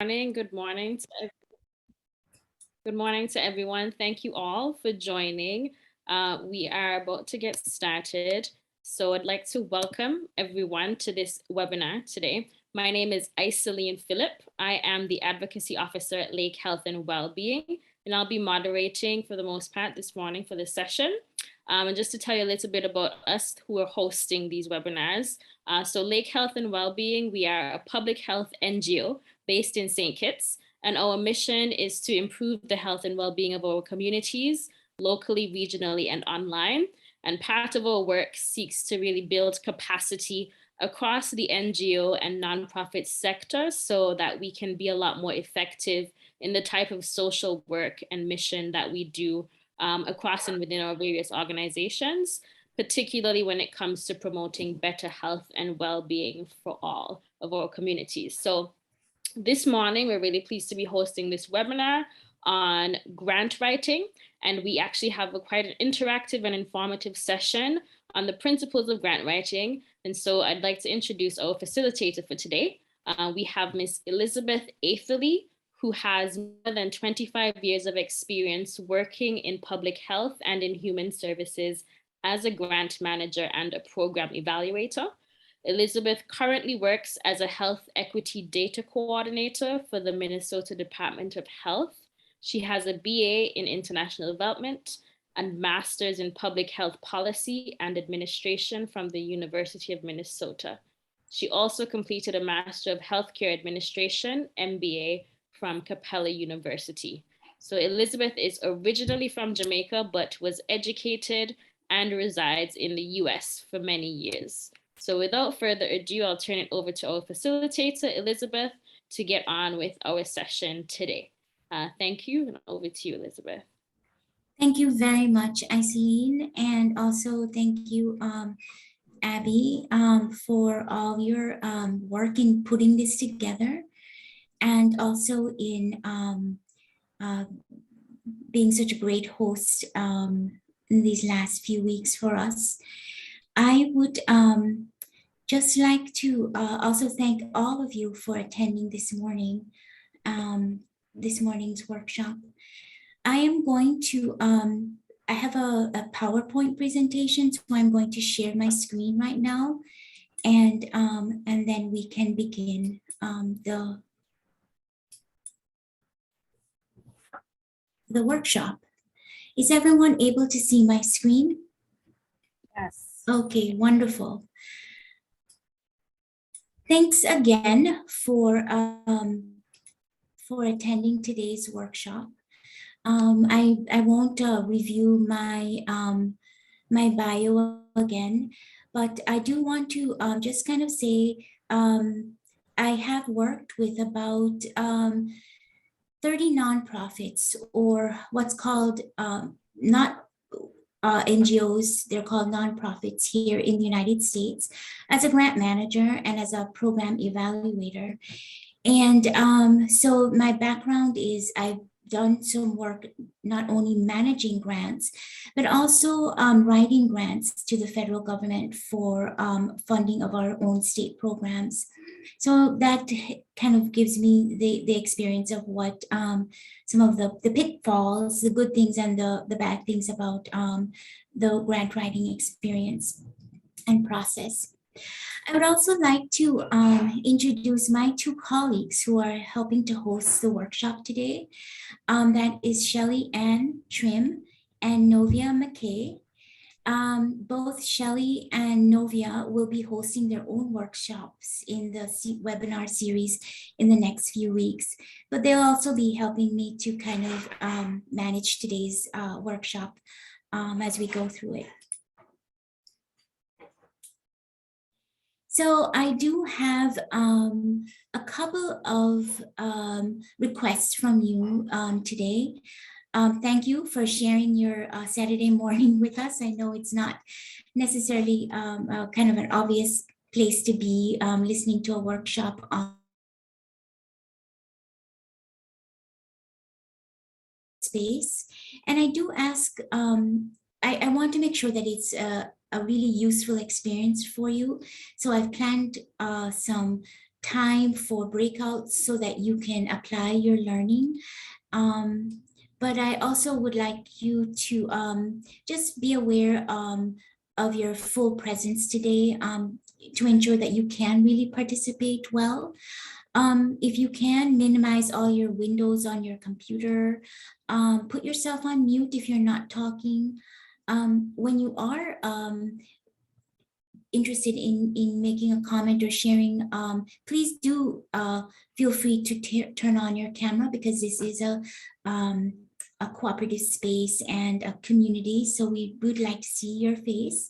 Morning. Good morning to everyone. Thank you all for joining. We are about to get started. So I'd like to welcome everyone to this webinar today. My name is Iseline Phillip. I am the Advocacy Officer at Lake Health and Wellbeing, and I'll be moderating for the most part this morning for this session. And just to tell you a little bit about us who are hosting these webinars. So Lake Health and Wellbeing, we are a public health NGO based in St. Kitts, and our mission is to improve the health and well-being of our communities, locally, regionally, and online. And part of our work seeks to really build capacity across the NGO and nonprofit sector so that we can be a lot more effective in the type of social work and mission that we do across and within our various organizations, particularly when it comes to promoting better health and well-being for all of our communities. So this morning, we're really pleased to be hosting this webinar on grant writing, and we actually have quite an interactive and informative session on the principles of grant writing. And so I'd like to introduce our facilitator for today. We have Ms. Elisabeth Atherly, who has more than 25 years of experience working in public health and in human services as a grant manager and a program evaluator. Elisabeth currently works as a health equity data coordinator for the Minnesota Department of Health. She has a BA in international development and master's in public health policy and administration from the University of Minnesota. She also completed a Master of Healthcare Administration, MBA, from Capella University. So Elisabeth is originally from Jamaica, but was educated and resides in the US for many years. So without further ado, I'll turn it over to our facilitator, Elisabeth, to get on with our session today. Thank you, and over to you, Elisabeth. Thank you very much, Iseline, and also thank you, Abby, for all your work in putting this together, and also in being such a great host in these last few weeks for us. I would just like to also thank all of you for attending this morning's workshop. I am going to, I have a PowerPoint presentation, so I'm going to share my screen right now, and then we can begin the workshop. Is everyone able to see my screen? Yes. Okay, wonderful. Thanks again for attending today's workshop. I won't review my my bio again, but I do want to just kind of say I have worked with about 30 nonprofits, or what's called not NGOs, they're called nonprofits here in the United States, as a grant manager and as a program evaluator. And so my background is I've done some work not only managing grants, but also writing grants to the federal government for funding of our own state programs. So that kind of gives me the experience of what some of the pitfalls, the good things and the bad things about the grant writing experience and process. I would also like to introduce my two colleagues who are helping to host the workshop today. That is Shelley Ann Trim and Novia McKay. Both Shelley and Novia will be hosting their own workshops in the webinar series in the next few weeks, but they'll also be helping me to kind of manage today's workshop as we go through it. So I do have a couple of requests from you today. Thank you for sharing your Saturday morning with us. I know it's not necessarily kind of an obvious place to be listening to a workshop on space. And I do ask, I want to make sure that it's a really useful experience for you. So I've planned some time for breakouts so that you can apply your learning. But I also would like you to just be aware of your full presence today, to ensure that you can really participate well. If you can, minimize all your windows on your computer. Put yourself on mute if you're not talking. When you are interested in making a comment or sharing, please do feel free to turn on your camera, because this is a cooperative space and a community, so we would like to see your face.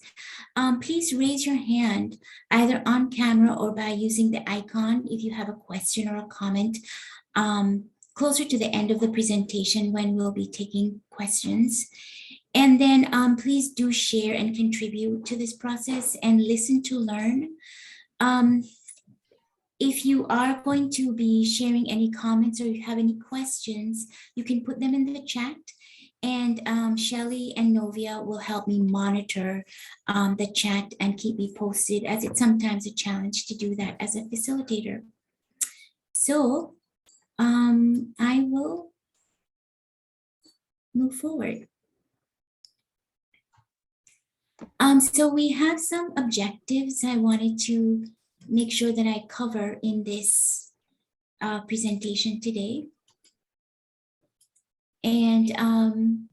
Please raise your hand either on camera or by using the icon if you have a question or a comment closer to the end of the presentation when we'll be taking questions. And then please do share and contribute to this process and listen to learn. If you are going to be sharing any comments or you have any questions, you can put them in the chat, and Shelly and Novia will help me monitor the chat and keep me posted, as it's sometimes a challenge to do that as a facilitator. So I will move forward. So we have some objectives I wanted to make sure that I cover in this presentation today. And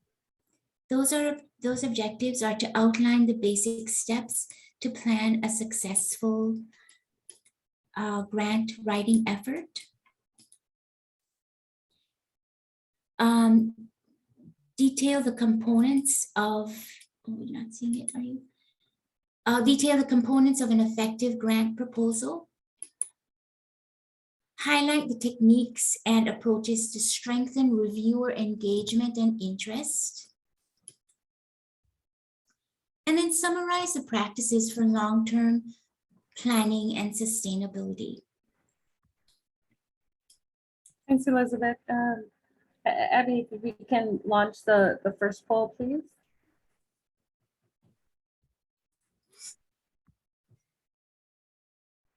those objectives are to outline the basic steps to plan a successful grant writing effort. Detail the components of, oh, you're not seeing it, are you? Detail the components of an effective grant proposal. Highlight the techniques and approaches to strengthen reviewer engagement and interest. And then summarize the practices for long-term planning and sustainability. Thanks, Elizabeth. Abby, if we can launch the first poll, please.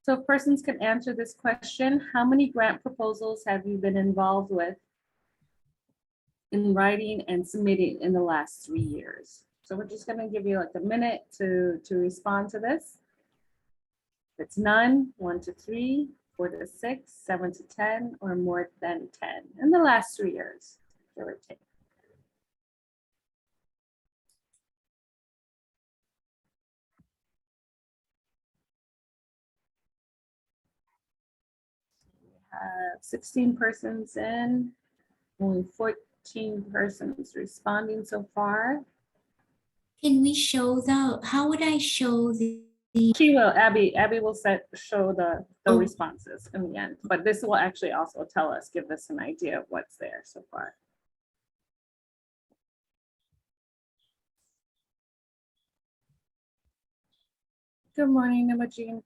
So if persons can answer this question, how many grant proposals have you been involved with in writing and submitting in the last 3 years? So we're just gonna give you like a minute to respond to this. If it's none, 1 to 3, 4 to 6, 7 to 10, or more than 10 in the last 3 years, give or take. We have 16 persons in, only 14 persons responding so far. Can we show how would I show the? She will, Abby will show the Oh. responses in the end, but this will actually also tell us, give us an idea of what's there so far. Good morning, Imogene.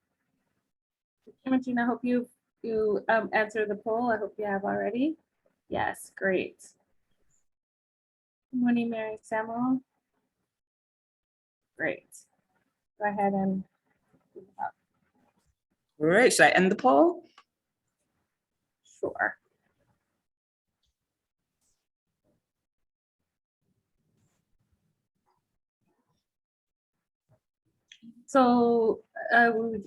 Imogene, I hope you answered the poll. I hope you have already. Yes, great. Good morning, Mary Samuel. Great. Go ahead and. All right, should I end the poll? Sure. So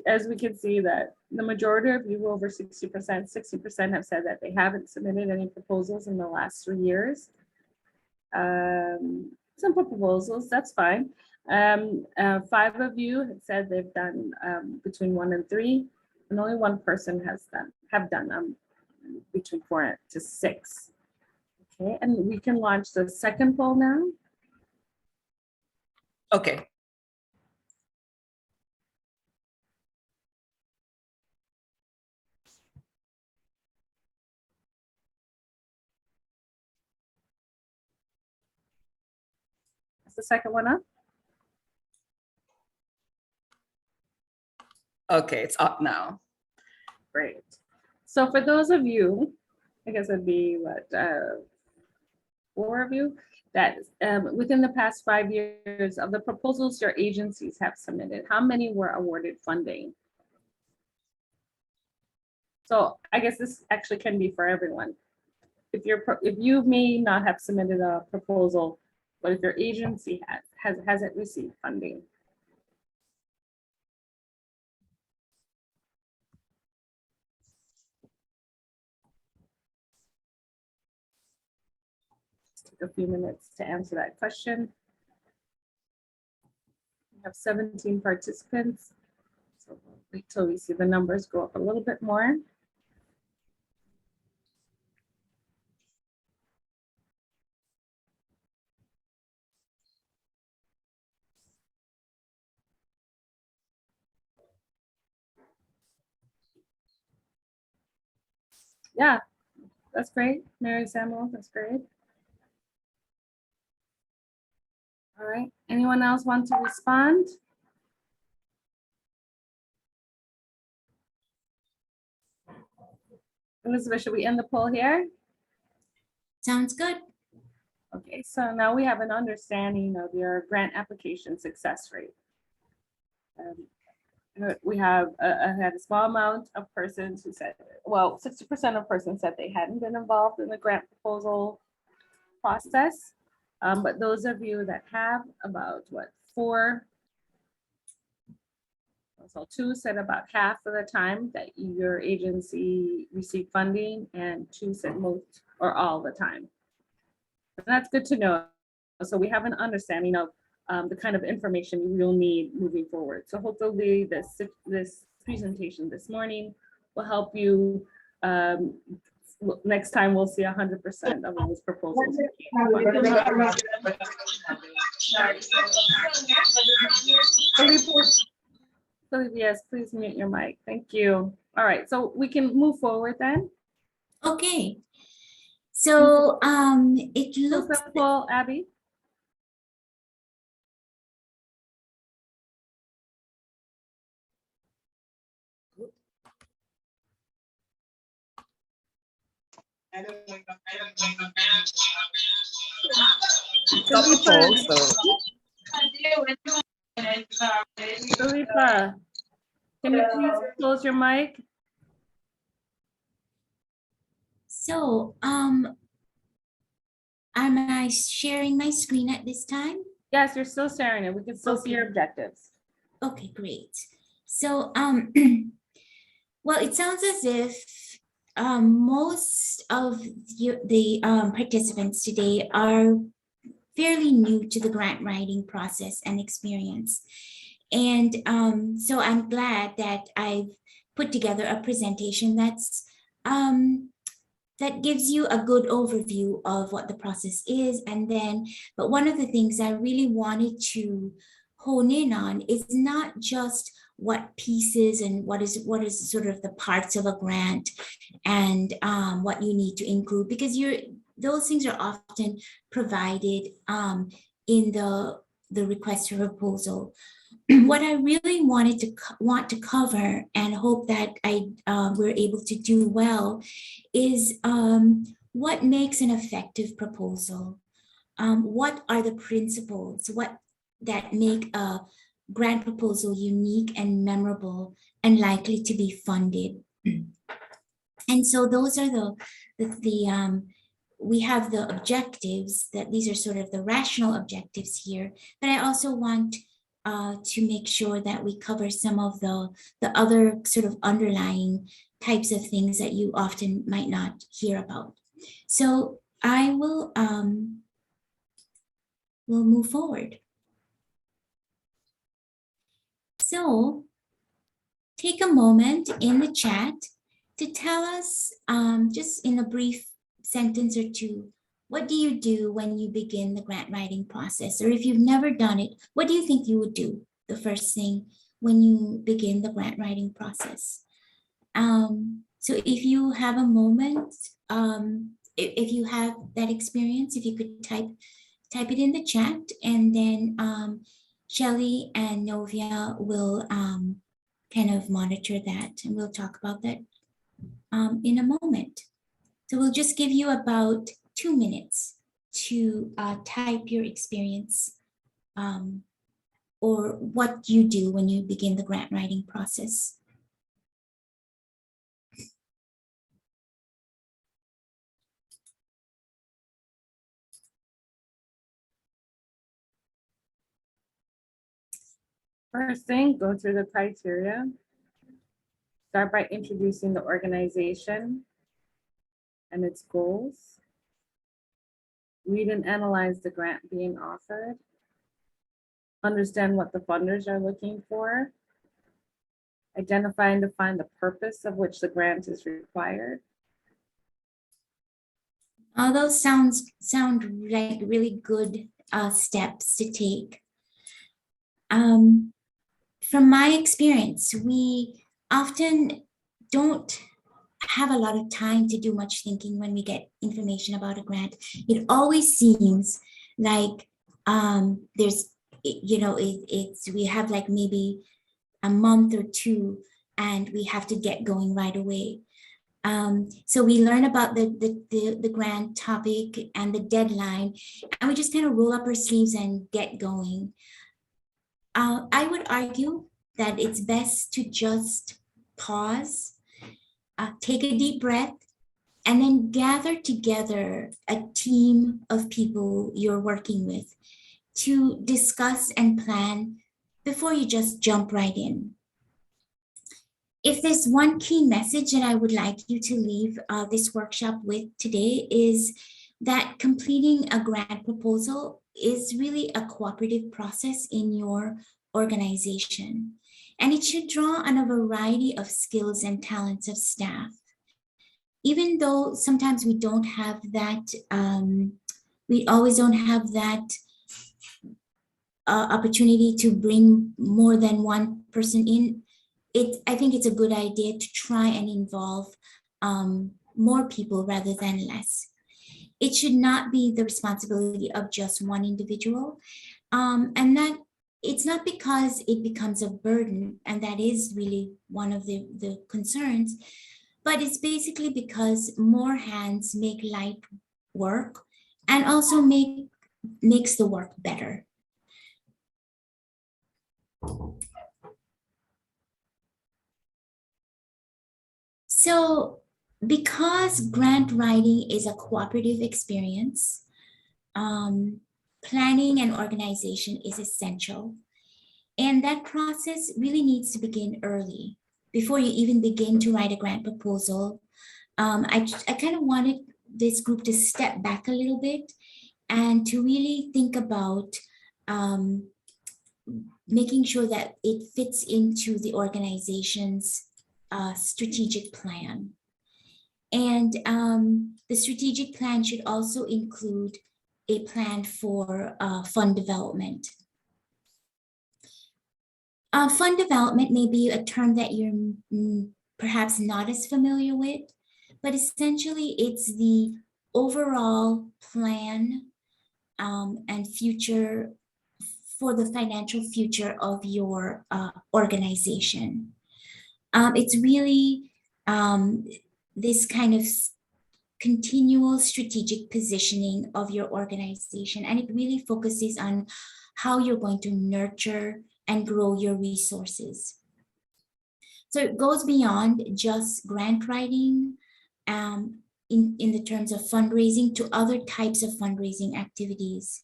as we can see that the majority of you, over 60% have said that they haven't submitted any proposals in the last 3 years. Simple proposals, that's fine. 5 of you have said they've done between 1 and 3, and only 1 person have done between 4 to 6. Okay, and we can launch the second poll now. Okay. Is the second one up? Okay, it's up now. Great. So for those of you, I guess it'd be what, 4 of you, that within the past 5 years of the proposals your agencies have submitted, how many were awarded funding? So I guess this actually can be for everyone. If you may not have submitted a proposal, but if your agency hasn't received funding. Take a few minutes to answer that question. We have 17 participants. So we'll wait till we see the numbers go up a little bit more. Yeah, that's great. Mary Samuel, that's great. All right, anyone else want to respond? Elizabeth, should we end the poll here? Sounds good. Okay, so now we have an understanding of your grant application success rate. We have had a small amount of persons who said, well, 60% of persons said they hadn't been involved in the grant proposal process. But those of you that have, about what, 4, so 2 said about half of the time that your agency received funding, and 2 said most or all the time. And that's good to know. So we have an understanding of the kind of information you'll need moving forward. So hopefully this presentation this morning will help you. Next time we'll see 100% of those proposals. Philippe, yes, please mute your mic. Thank you. All right, so we can move forward then. Okay. So it looks Well, Abby. Stop the poll, so. Philippa, can you please close your mic? so am I sharing my screen at this time? Yes, you're still sharing it. We can still see your objectives. Okay, great. So well, it sounds as if most of the participants today are fairly new to the grant writing process and experience. And so I'm glad that I've put together a presentation that's that gives you a good overview of what the process is. And then, but one of the things I really wanted to hone in on is not just what pieces and what is sort of the parts of a grant and what you need to include, because those things are often provided in the request for proposal. What I really want to cover and hope that we're able to do well is what makes an effective proposal. What are the principles that make a grant proposal unique and memorable and likely to be funded? And so those are we have the objectives, that these are sort of the rational objectives here, but I also want to make sure that we cover some of the other sort of underlying types of things that you often might not hear about. So I will we'll move forward. So take a moment in the chat to tell us just in a brief sentence or two, what do you do when you begin the grant writing process? Or if you've never done it, what do you think you would do the first thing when you begin the grant writing process? So if you have a moment, if you have that experience, if you could type it in the chat, and then Shelley and Novia will kind of monitor that, and we'll talk about that in a moment. So we'll just give you about 2 minutes to type your experience or what you do when you begin the grant writing process. First thing, go through the criteria. Start by introducing the organization and its goals. Read and analyze the grant being offered. Understand what the funders are looking for. Identify and define the purpose of which the grant is required. All those sound like really good steps to take. From my experience, we often don't have a lot of time to do much thinking when we get information about a grant. It always seems like there's, we have like maybe a month or two and we have to get going right away. So we learn about the grant topic and the deadline, and we just kind of roll up our sleeves and get going. I would argue that it's best to just pause, take a deep breath, and then gather together a team of people you're working with to discuss and plan before you just jump right in. If there's one key message that I would like you to leave this workshop with today, is that completing a grant proposal is really a cooperative process in your organization, and it should draw on a variety of skills and talents of staff. Even though sometimes we don't have that, we always don't have that opportunity to bring more than one person in, I think it's a good idea to try and involve more people rather than less. It should not be the responsibility of just one individual, and that it's not because it becomes a burden, and that is really one of the concerns, but it's basically because more hands make light work and also makes the work better. So because grant writing is a cooperative experience, planning and organization is essential. And that process really needs to begin early. Before you even begin to write a grant proposal, I kind of wanted this group to step back a little bit and to really think about making sure that it fits into the organization's strategic plan. And the strategic plan should also include a plan for fund development. Fund development may be a term that you're perhaps not as familiar with, but essentially it's the overall plan and future for the financial future of your organization. It's really this kind of continual strategic positioning of your organization, and it really focuses on how you're going to nurture and grow your resources. So it goes beyond just grant writing in the terms of fundraising to other types of fundraising activities.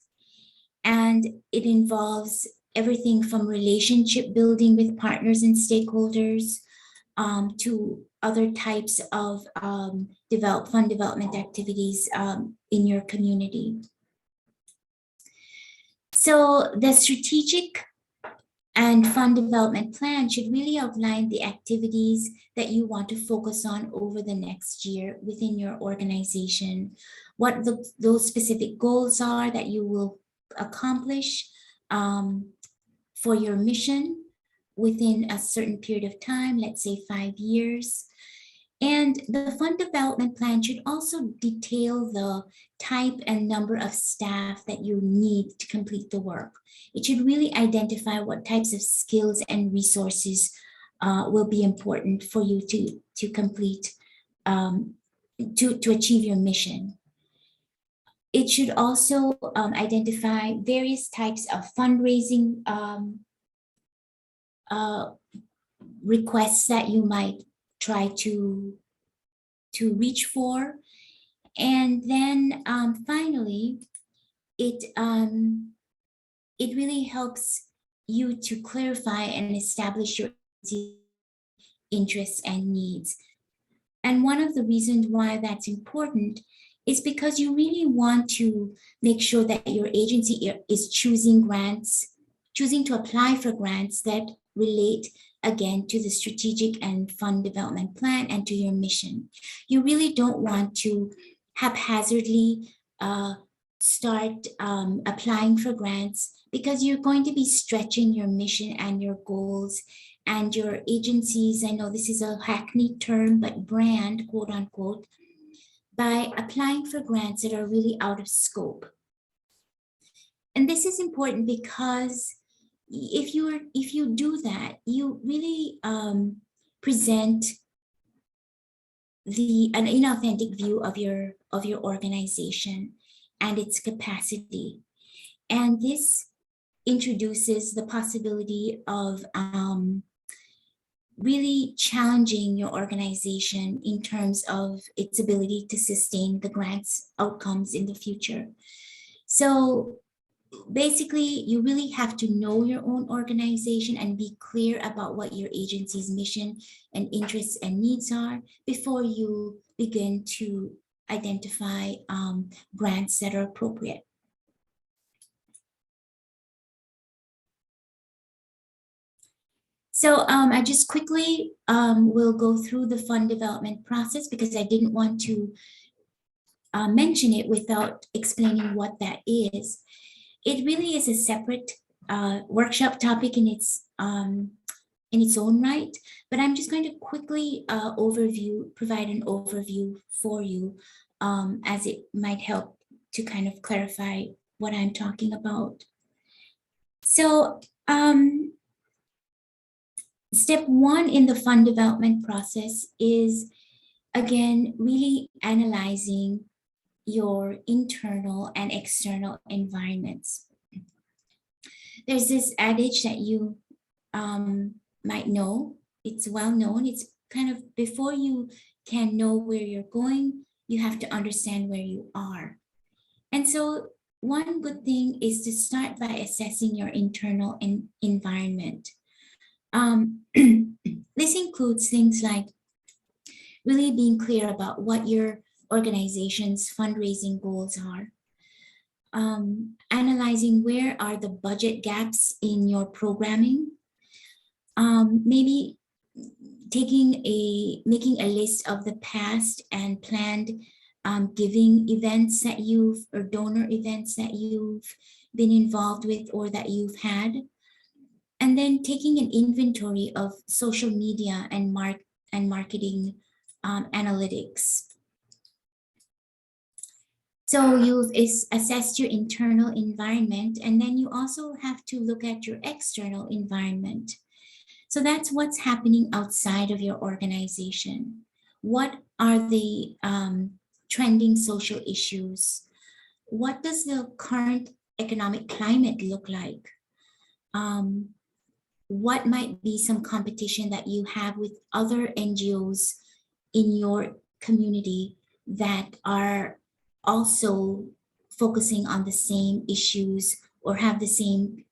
And it involves everything from relationship building with partners and stakeholders to other types of fund development activities in your community. So the strategic and fund development plan should really outline the activities that you want to focus on over the next year within your organization, what those specific goals are that you will accomplish for your mission within a certain period of time, let's say 5 years. And the fund development plan should also detail the type and number of staff that you need to complete the work. It should really identify what types of skills and resources will be important for you to complete, to achieve your mission. It should also identify various types of fundraising requests that you might try to reach for. And then finally, it really helps you to clarify and establish your interests and needs. And one of the reasons why that's important is because you really want to make sure that your agency is choosing to apply for grants that relate again to the strategic and fund development plan and to your mission. You really don't want to haphazardly start applying for grants, because you're going to be stretching your mission and your goals and your agencies. I know this is a hackneyed term, but brand, quote unquote, by applying for grants that are really out of scope. And this is important because if you do that, you really present an inauthentic view of your organization and its capacity. And this introduces the possibility of really challenging your organization in terms of its ability to sustain the grant's outcomes in the future. So basically, you really have to know your own organization and be clear about what your agency's mission and interests and needs are before you begin to identify grants that are appropriate. So I just quickly will go through the fund development process, because I didn't want to mention it without explaining what that is. It really is a separate workshop topic in its own right, but I'm just going to quickly provide an overview for you, as it might help to kind of clarify what I'm talking about. So step one in the fund development process is, again, really analyzing your internal and external environments. There's this adage that you might know. It's well known. It's kind of, before you can know where you're going, you have to understand where you are. And so one good thing is to start by assessing your internal environment. This includes things like really being clear about what your organization's fundraising goals are, analyzing where are the budget gaps in your programming, maybe making a list of the past and planned giving events that or donor events that you've been involved with or that you've had. And then taking an inventory of social media and marketing analytics. So you've assessed your internal environment, and then you also have to look at your external environment. So that's what's happening outside of your organization. What are the trending social issues? What does the current economic climate look like? What might be some competition that you have with other NGOs in your community that are also focusing on the same issues or have the same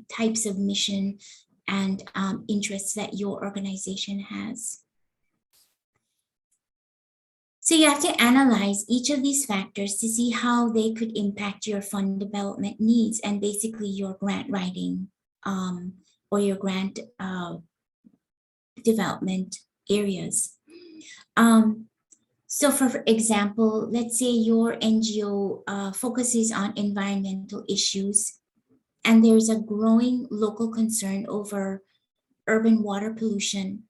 types of mission and interests that your organization has? So you have to analyze each of these factors to see how they could impact your fund development needs and basically your grant writing or your grant development areas. So for example, let's say your NGO focuses on environmental issues, and there's a growing local concern over urban water pollution.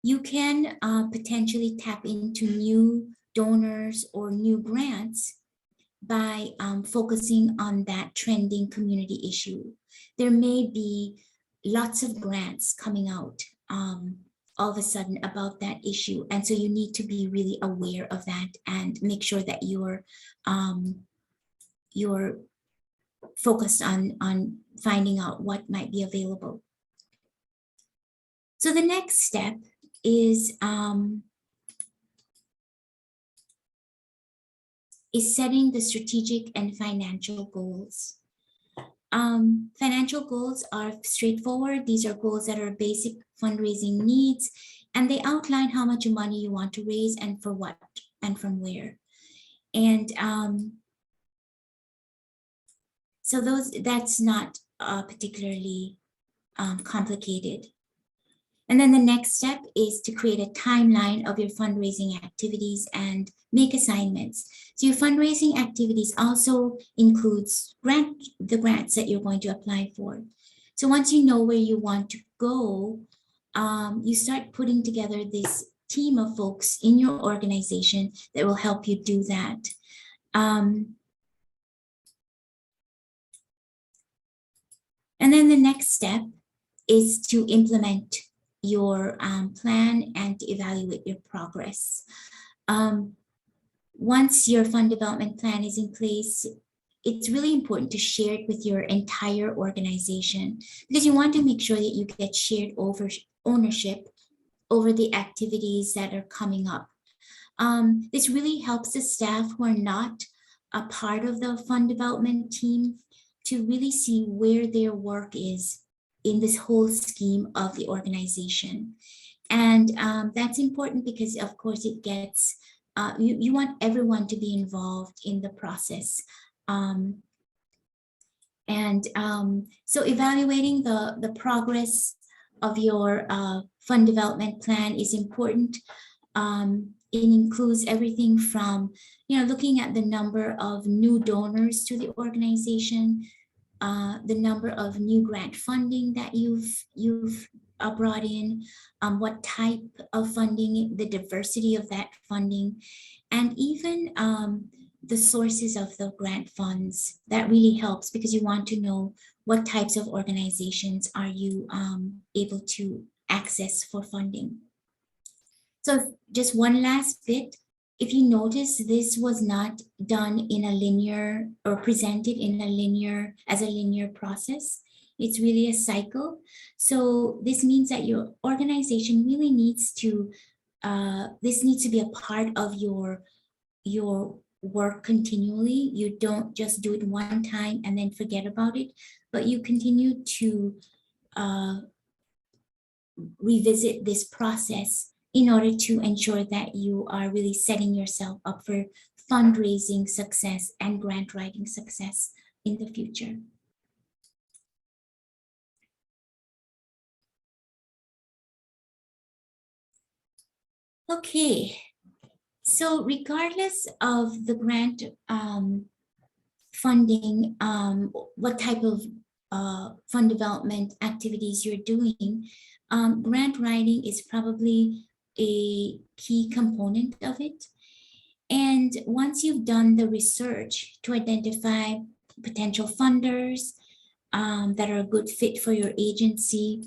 You can potentially tap into new donors or new grants by focusing on that trending community issue. There may be lots of grants coming out all of a sudden about that issue. And so you need to be really aware of that and make sure that you're focused on finding out what might be available. So the next step is setting the strategic and financial goals. Financial goals are straightforward. These are goals that are basic fundraising needs, and they outline how much money you want to raise and for what and from where. And so that's not particularly complicated. And then the next step is to create a timeline of your fundraising activities and make assignments. So your fundraising activities also includes the grants that you're going to apply for. So once you know where you want to go, you start putting together this team of folks in your organization that will help you do that. And then the next step is to implement your plan and to evaluate your progress. Once your fund development plan is in place, it's really important to share it with your entire organization because you want to make sure that you get shared ownership over the activities that are coming up. This really helps the staff who are not a part of the fund development team to really see where their work is in this whole scheme of the organization. And that's important because, of course, it gets, you want everyone to be involved in the process. So evaluating the progress of your fund development plan is important. It includes everything from, looking at the number of new donors to the organization, the number of new grant funding that you've brought in, what type of funding, the diversity of that funding, and even the sources of the grant funds. That really helps because you want to know what types of organizations are you able to access for funding. So just one last bit, if you notice, this was not done in a linear or presented in as a linear process. It's really a cycle. So this means that your organization really needs to, this needs to be a part of your work continually. You don't just do it one time and then forget about it, but you continue to revisit this process in order to ensure that you are really setting yourself up for fundraising success and grant writing success in the future. Okay, so regardless of the grant funding, what type of fund development activities you're doing, grant writing is probably a key component of it. And once you've done the research to identify potential funders that are a good fit for your agency,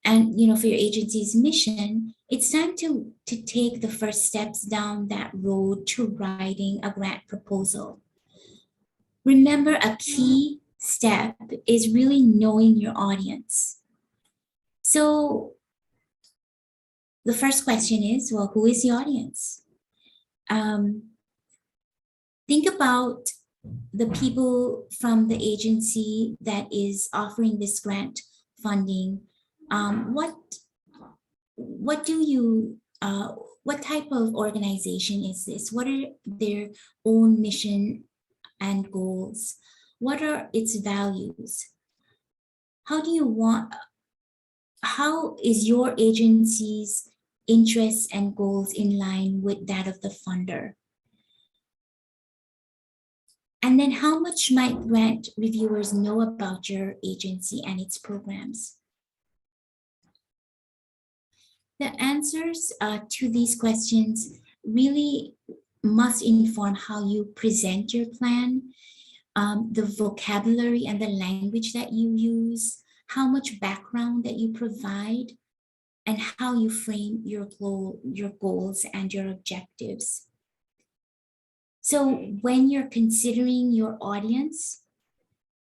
and for your agency's mission, it's time to take the first steps down that road to writing a grant proposal. Remember, a key step is really knowing your audience. So the first question is, well, who is the audience? Think about the people from the agency that is offering this grant funding. What type of organization is this? What are their own mission and goals? What are its values? How is your agency's interests and goals in line with that of the funder? And then how much might grant reviewers know about your agency and its programs? The answers to these questions really must inform how you present your plan, the vocabulary and the language that you use, how much background that you provide, and how you frame your goals and your objectives. So when you're considering your audience,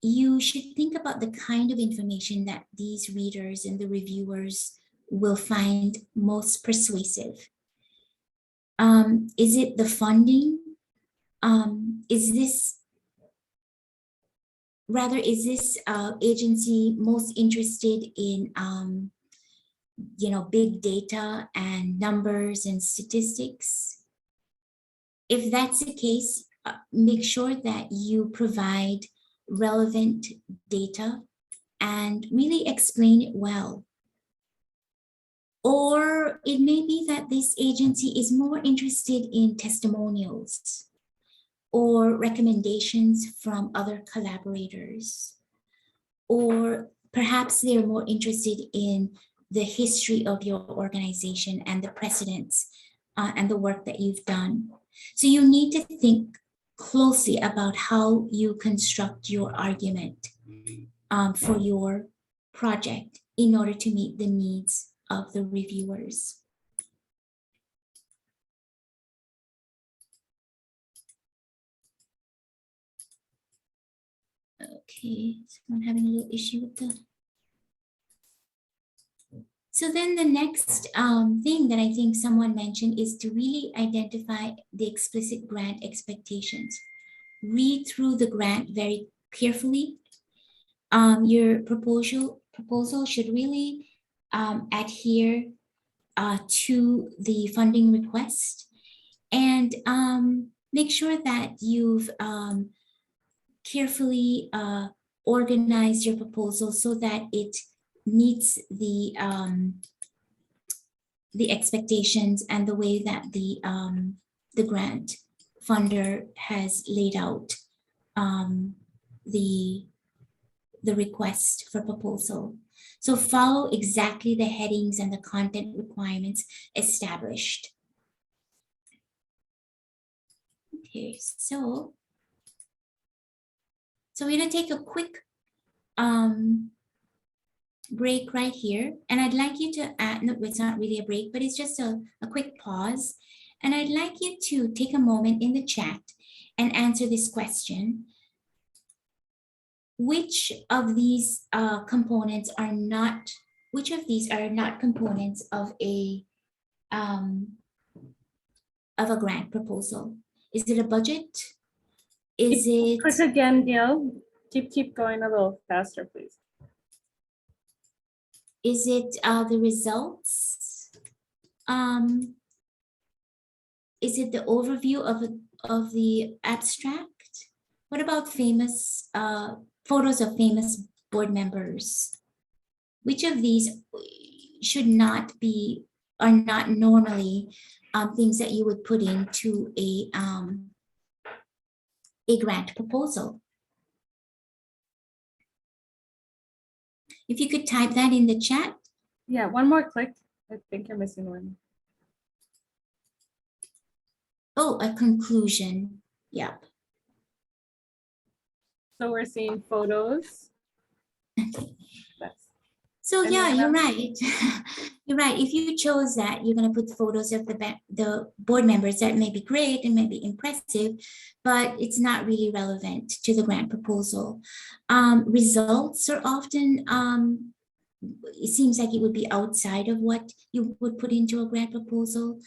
you should think about the kind of information that these readers and the reviewers will find most persuasive. Is it the funding? is this agency most interested in big data and numbers and statistics? If that's the case, make sure that you provide relevant data and really explain it well. Or it may be that this agency is more interested in testimonials or recommendations from other collaborators. Or perhaps they're more interested in the history of your organization and the precedents and the work that you've done. So you need to think closely about how you construct your argument for your project in order to meet the needs of the reviewers. Okay, so I'm having a little issue with the. So then the next thing that I think someone mentioned is to really identify the explicit grant expectations. Read through the grant very carefully. Your proposal should really adhere to the funding request, and make sure that you've carefully organized your proposal so that it meets the expectations and the way that the grant funder has laid out the request for proposal. So follow exactly the headings and the content requirements established. Okay, so we're gonna take a quick break right here. And I'd like you to add, no, it's not really a break, but it's just a quick pause. And I'd like you to take a moment in the chat and answer this question. Which of these components are not, components of a grant proposal? Is it a budget? Is it? Click again, Gail. Keep going a little faster, please. Is it the results? Is it the overview of the abstract? What about famous photos of famous board members? Which of these are not normally things that you would put into a grant proposal? If you could type that in the chat. Yeah, one more click. I think you're missing one. Oh, a conclusion. Yep. So we're seeing photos. Okay. That's, So and yeah, then you're right. You're right. If you chose that, you're going to put photos of the board members. That may be great and may be impressive, but it's not really relevant to the grant proposal. Results are often, it seems like it would be outside of what you would put into a grant proposal.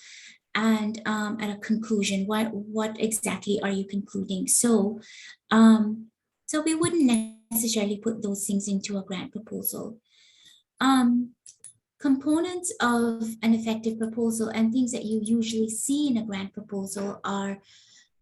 And at a conclusion, what exactly are you concluding? So, so we wouldn't necessarily put those things into a grant proposal. Components of an effective proposal and things that you usually see in a grant proposal are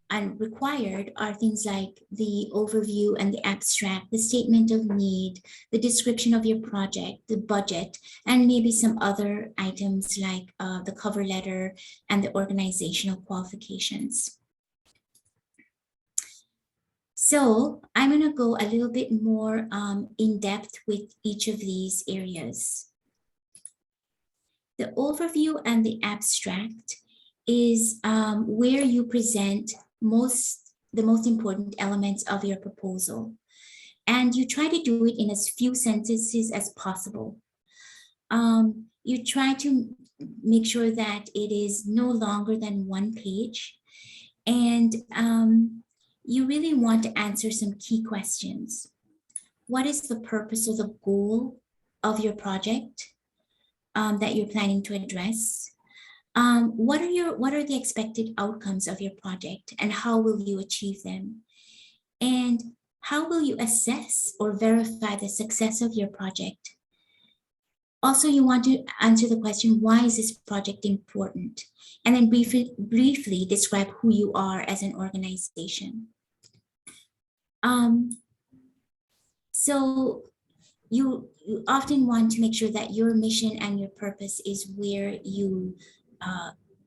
and required are things like the overview and the abstract, the statement of need, the description of your project, the budget, and maybe some other items like the cover letter and the organizational qualifications. So I'm going to go a little bit more in depth with each of these areas. The overview and the abstract is where you present the most important elements of your proposal. And you try to do it in as few sentences as possible. You try to make sure that it is no longer than 1 page. And you really want to answer some key questions. What is the purpose or the goal of your project that you're planning to address? What are the expected outcomes of your project, and how will you achieve them? And how will you assess or verify the success of your project? Also, you want to answer the question, why is this project important? And then briefly describe who you are as an organization. So you often want to make sure that your mission and your purpose is where you,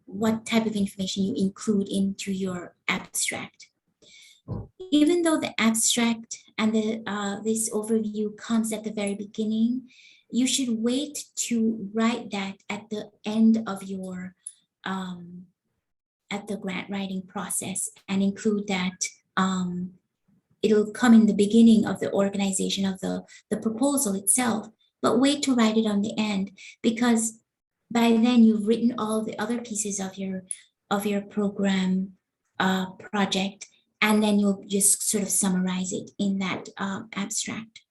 what type of information you include into your abstract. Even though the abstract and this overview comes at the very beginning, you should wait to write that at the end of your at the grant writing process, and include that. It'll come in the beginning of the organization of the proposal itself, but wait to write it on the end, because by then you've written all the other pieces of your program project, and then you'll just sort of summarize it in that abstract.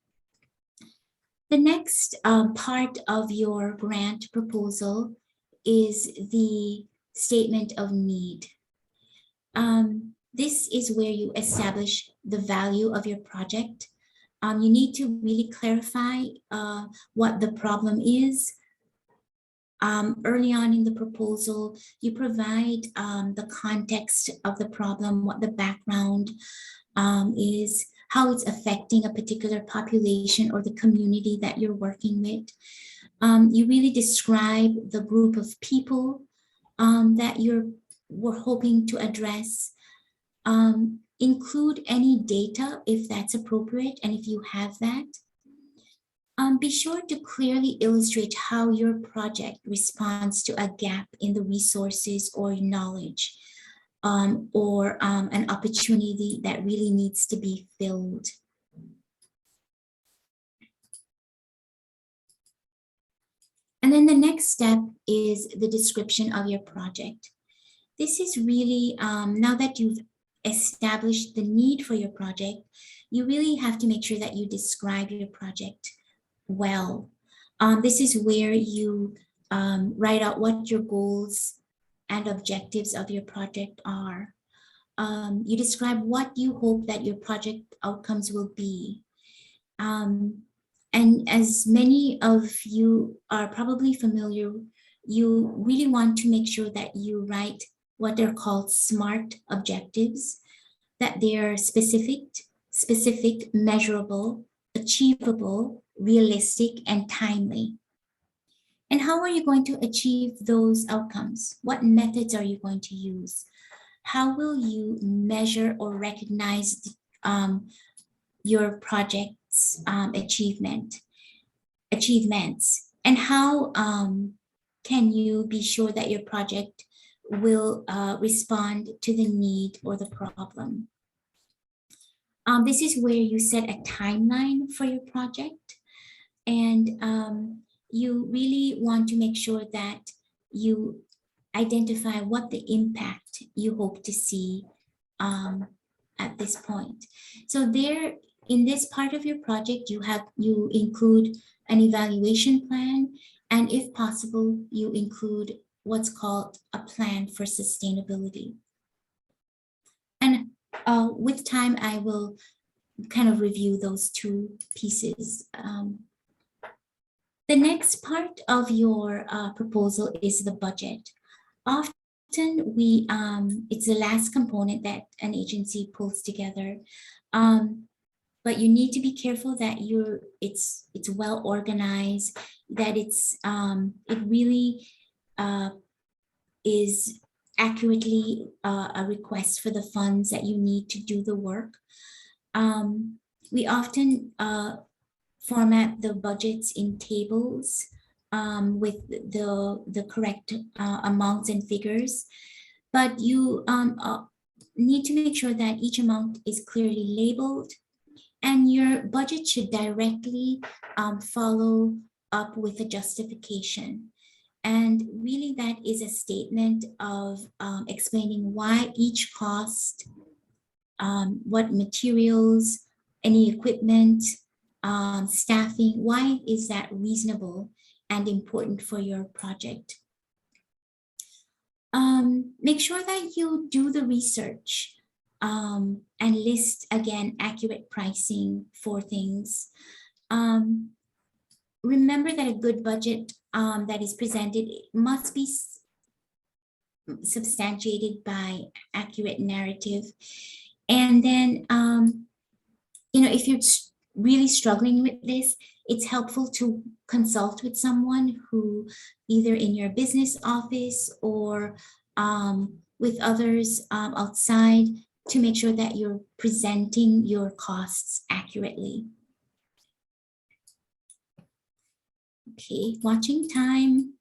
The next part of your grant proposal is the statement of need. This is where you establish the value of your project. You need to really clarify what the problem is. Early on in the proposal, you provide the context of the problem, what the background is, how it's affecting a particular population or the community that you're working with. You really describe the group of people that we're hoping to address. Include any data if that's appropriate, and if you have that. Be sure to clearly illustrate how your project responds to a gap in the resources or knowledge, or an opportunity that really needs to be filled. And then the next step is the description of your project. This is really, now that you've established the need for your project, you really have to make sure that you describe your project well. This is where you write out what your goals and objectives of your project are. You describe what you hope that your project outcomes will be. And as many of you are probably familiar, you really want to make sure that you write what are called SMART objectives, that they are specific, measurable, achievable, realistic, and timely. And how are you going to achieve those outcomes? What methods are you going to use? How will you measure or recognize your project's achievements? And how can you be sure that your project will respond to the need or the problem? This is where you set a timeline for your project, and you really want to make sure that you identify what the impact you hope to see at this point. So there, in this part of your project, you include an evaluation plan, and if possible, you include what's called a plan for sustainability. And with time, I will kind of review those two pieces. The next part of your proposal is the budget. Often it's the last component that an agency pulls together. But you need to be careful that it's well organized, that it really is accurately a request for the funds that you need to do the work. We often format the budgets in tables with the correct amounts and figures, but you need to make sure that each amount is clearly labeled, and your budget should directly follow up with a justification. And really that is a statement of explaining why each cost, what materials, any equipment, staffing, why is that reasonable and important for your project. Make sure that you do the research and list again accurate pricing for things. Remember that a good budget that is presented must be substantiated by accurate narrative. And then, if you're really struggling with this, it's helpful to consult with someone who either in your business office or with others outside to make sure that you're presenting your costs accurately. Okay, watching time.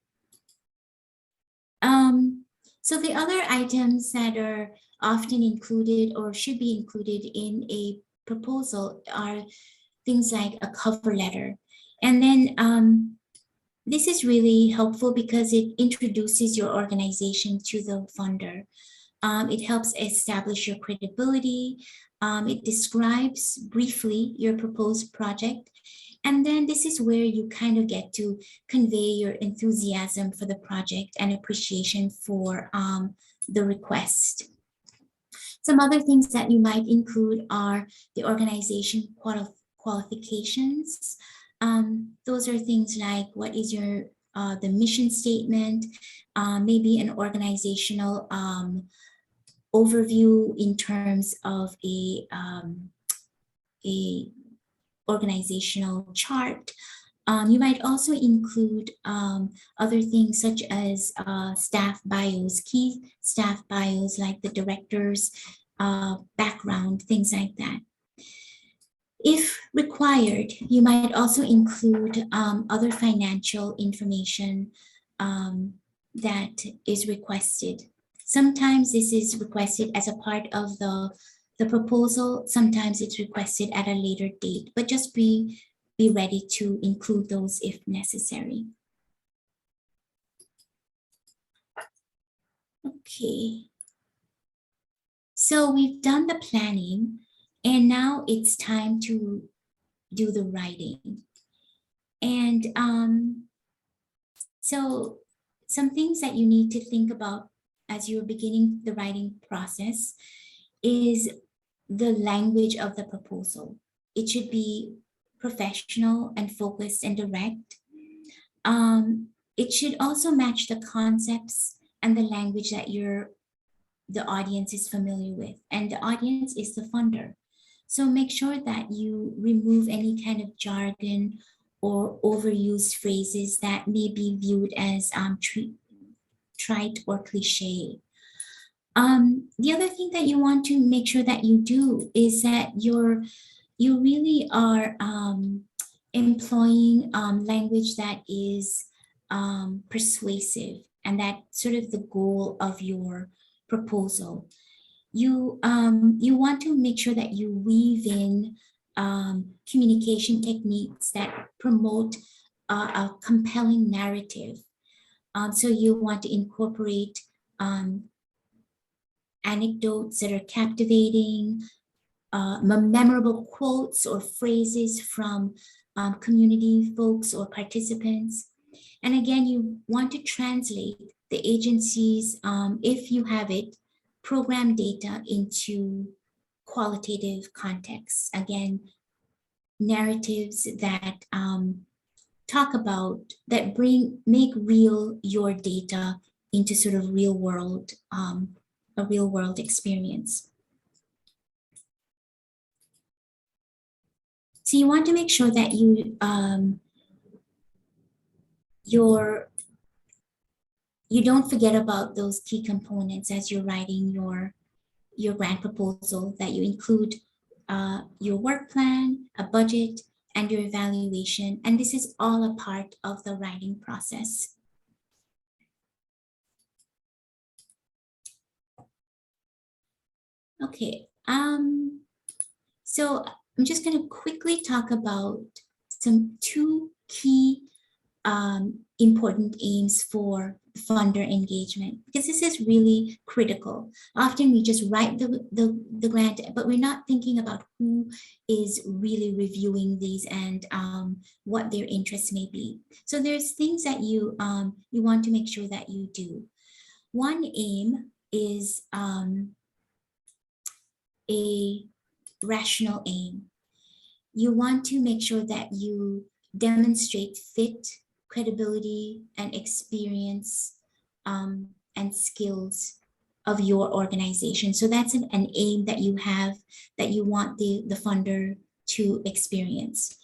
So the other items that are often included or should be included in a proposal are things like a cover letter. And then this is really helpful because it introduces your organization to the funder. It helps establish your credibility. It describes briefly your proposed project. And then this is where you kind of get to convey your enthusiasm for the project and appreciation for the request. Some other things that you might include are the organization qualifications. Those are things like what is your the mission statement, maybe an organizational overview in terms of a organizational chart. You might also include other things such as staff bios, key staff bios like the director's background, things like that. If required, you might also include other financial information that is requested. Sometimes this is requested as a part of the proposal. Sometimes it's requested at a later date, but just be ready to include those if necessary. Okay. So we've done the planning and now it's time to do the writing. And so some things that you need to think about as you're beginning the writing process is the language of the proposal. It should be professional and focused and direct. It should also match the concepts and the language that the audience is familiar with, and the audience is the funder. So make sure that you remove any kind of jargon or overused phrases that may be viewed as trite or cliche. The other thing that you want to make sure that you do is that you really are employing language that is persuasive, and that's sort of the goal of your proposal. You want to make sure that you weave in communication techniques that promote a compelling narrative. So you want to incorporate anecdotes that are captivating, memorable quotes or phrases from community folks or participants. And again, you want to translate the agency's, if you have it, program data into qualitative contexts. Again, narratives that talk about, that make real your data into sort of real world, a real world experience. So you want to make sure that you don't forget about those key components as you're writing your grant proposal, that you include your work plan, a budget, and your evaluation. And this is all a part of the writing process. Okay, so I'm just going to quickly talk about two key important aims for funder engagement, because this is really critical. Often we just write the grant, but we're not thinking about who is really reviewing these and what their interests may be. So there's things that you want to make sure that you do. One aim is a rational aim. You want to make sure that you demonstrate fit, credibility, and experience and skills of your organization. So that's an aim that you have, that you want the funder to experience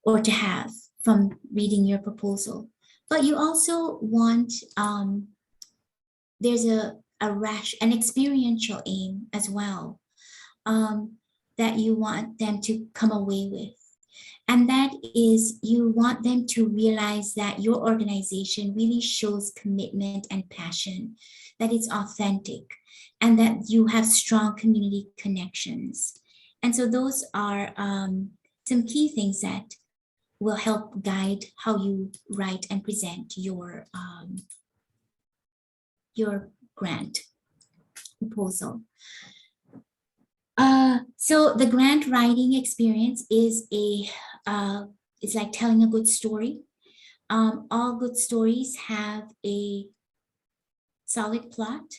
or to have from reading your proposal. But you also want, there's an experiential aim as well, that you want them to come away with. And that is, you want them to realize that your organization really shows commitment and passion, that it's authentic, and that you have strong community connections. And so those are some key things that will help guide how you write and present your grant proposal. So the grant writing experience is it's like telling a good story. All good stories have a solid plot.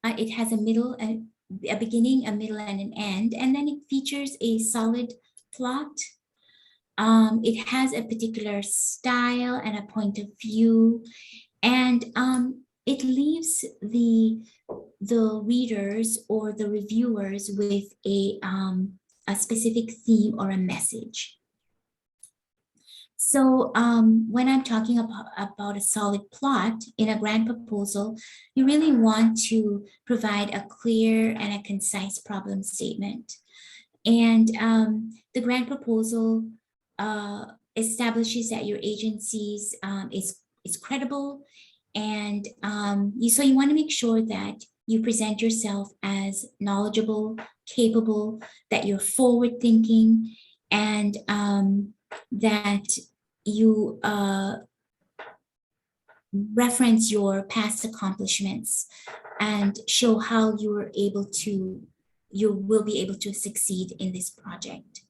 It has a middle, a beginning, a middle, and an end, and then it features a solid plot. It has a particular style and a point of view, and it leaves the readers or the reviewers with a specific theme or a message. So when I'm talking about a solid plot in a grant proposal, you really want to provide a clear and a concise problem statement. And the grant proposal establishes that your agency's is credible, and so you want to make sure that you present yourself as knowledgeable, capable, that you're forward thinking, and that you reference your past accomplishments and show how you will be able to succeed in this project.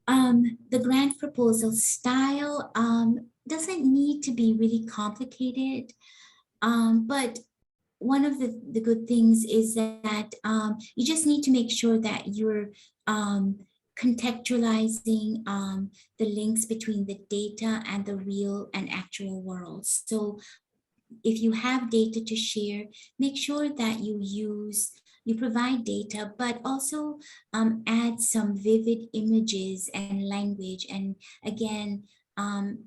The grant proposal style doesn't need to be really complicated, but one of the good things is that you just need to make sure that you're contextualizing the links between the data and the real and actual worlds. So if you have data to share, make sure that you provide data, but also add some vivid images and language, and again,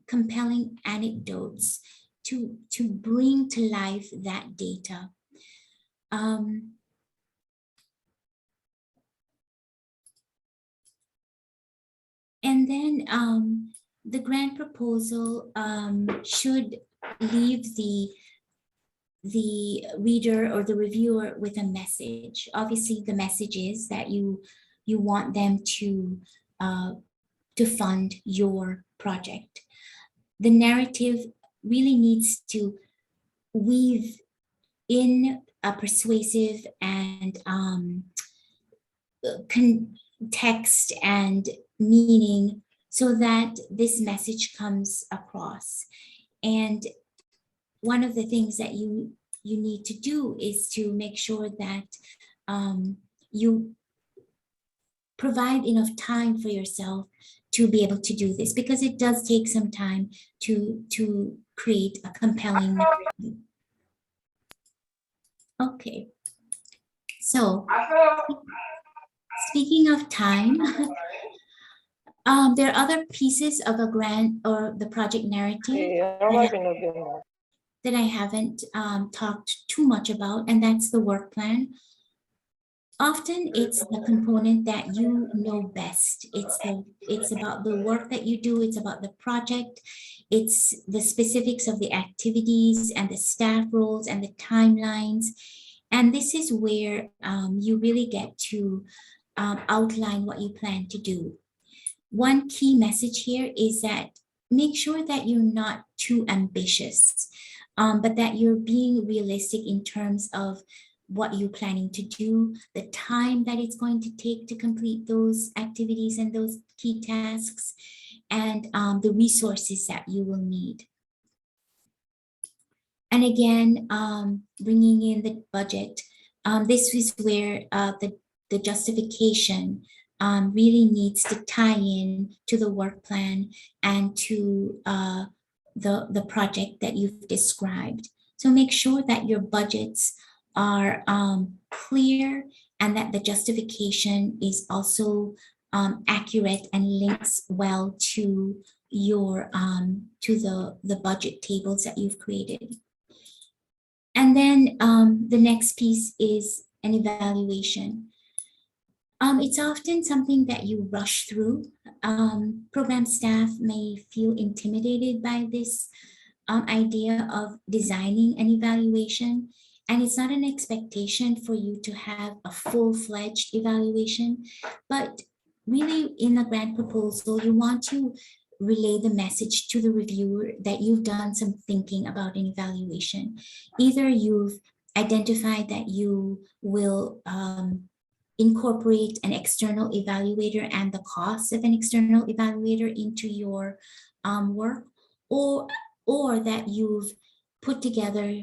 compelling anecdotes to bring to life that data. And then the grant proposal should leave the reader or the reviewer with a message. Obviously, the message is that you want them to fund your project. The narrative really needs to weave in a persuasive and context and meaning so that this message comes across. And one of the things that you need to do is to make sure that you provide enough time for yourself to be able to do this, because it does take some time to create a compelling narrative. Okay, so speaking of time, there are other pieces of a grant or the project narrative that I haven't talked too much about, and that's the work plan. Often it's the component that you know best. It's about the work that you do, it's about the project, it's the specifics of the activities and the staff roles and the timelines. And this is where you really get to outline what you plan to do. One key message here is that make sure that you're not too ambitious, but that you're being realistic in terms of what you're planning to do, the time that it's going to take to complete those activities and those key tasks, and the resources that you will need. And again, bringing in the budget. This is where the justification really needs to tie in to the work plan and to the project that you've described. So make sure that your budgets are clear and that the justification is also accurate and links well to your to the budget tables that you've created. And then the next piece is an evaluation. It's often something that you rush through. Program staff may feel intimidated by this idea of designing an evaluation. And it's not an expectation for you to have a full-fledged evaluation, but really in a grant proposal, you want to relay the message to the reviewer that you've done some thinking about an evaluation. Either you've identified that you will incorporate an external evaluator and the cost of an external evaluator into your work, or that you've put together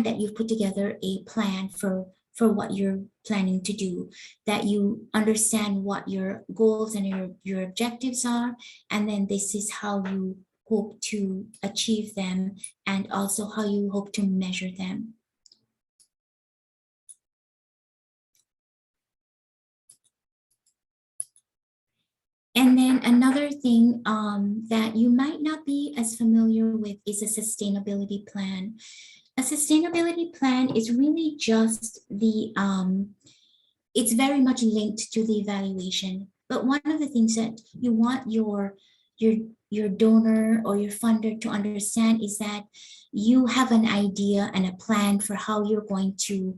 that you've put together a plan for what you're planning to do, that you understand what your goals and your objectives are, and then this is how you hope to achieve them and also how you hope to measure them. And then another thing that you might not be as familiar with is a sustainability plan. A sustainability plan is really just it's very much linked to the evaluation. But one of the things that you want your donor or your funder to understand is that you have an idea and a plan for how you're going to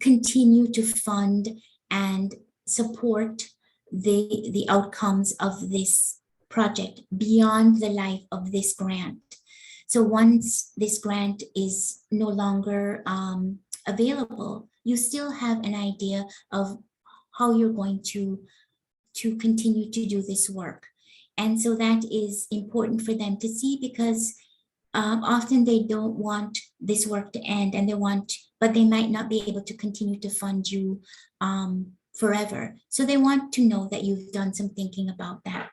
continue to fund and support the outcomes of this project beyond the life of this grant. So once this grant is no longer available, you still have an idea of how you're going to continue to do this work. And so that is important for them to see, because often they don't want this work to end, and but they might not be able to continue to fund you forever. So they want to know that you've done some thinking about that.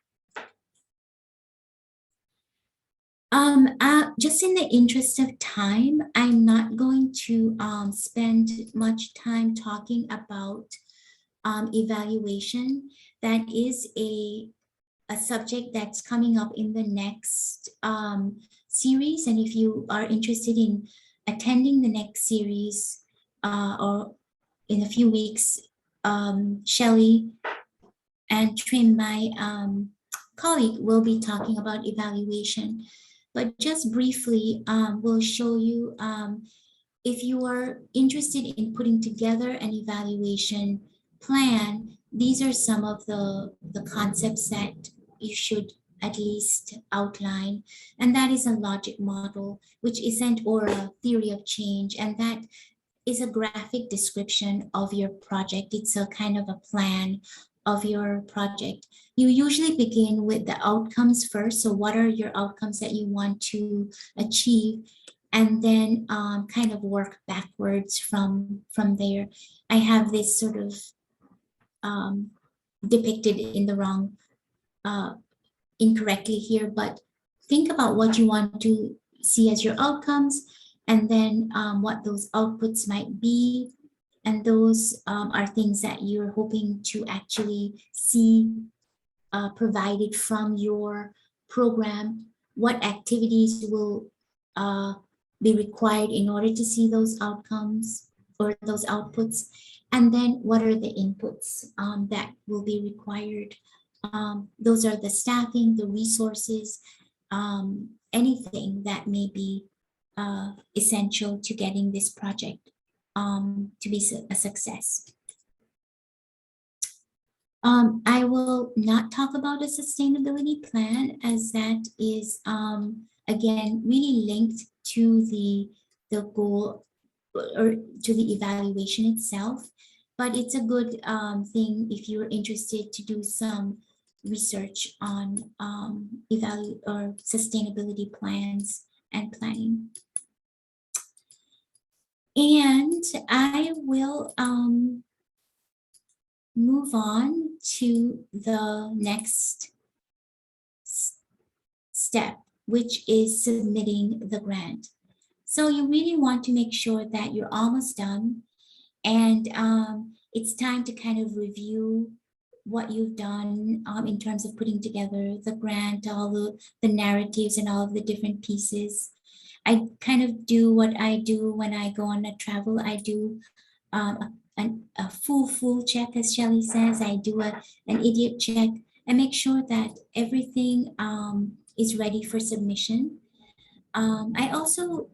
Just in the interest of time, I'm not going to spend much time talking about evaluation. That is a subject that's coming up in the next series. And if you are interested in attending the next series or in a few weeks, Shelley and Trim, my colleague, will be talking about evaluation. But just briefly, we'll show you if you are interested in putting together an evaluation plan, these are some of the concepts that you should at least outline. And that is a logic model, which isn't, or a theory of change. And that is a graphic description of your project. It's a kind of a plan of your project. You usually begin with the outcomes first. So what are your outcomes that you want to achieve? And then kind of work backwards from there. I have this sort of depicted in the wrong, incorrectly here, but think about what you want to see as your outcomes, and then what those outputs might be. And those are things that you're hoping to actually see provided from your program. What activities will be required in order to see those outcomes or those outputs, and then what are the inputs that will be required. Those are the staffing, the resources, anything that may be essential to getting this project to be a success. I will not talk about a sustainability plan, as that is, again, really linked to the goal or to the evaluation itself. But it's a good thing if you're interested to do some research on sustainability plans and planning. And I will move on to the next step, which is submitting the grant. So you really want to make sure that you're almost done, and it's time to kind of review what you've done in terms of putting together the grant, all the narratives and all of the different pieces. I kind of do what I do when I go on a travel. I do a full check, as Shelley says. I do an idiot check and make sure that everything is ready for submission. I also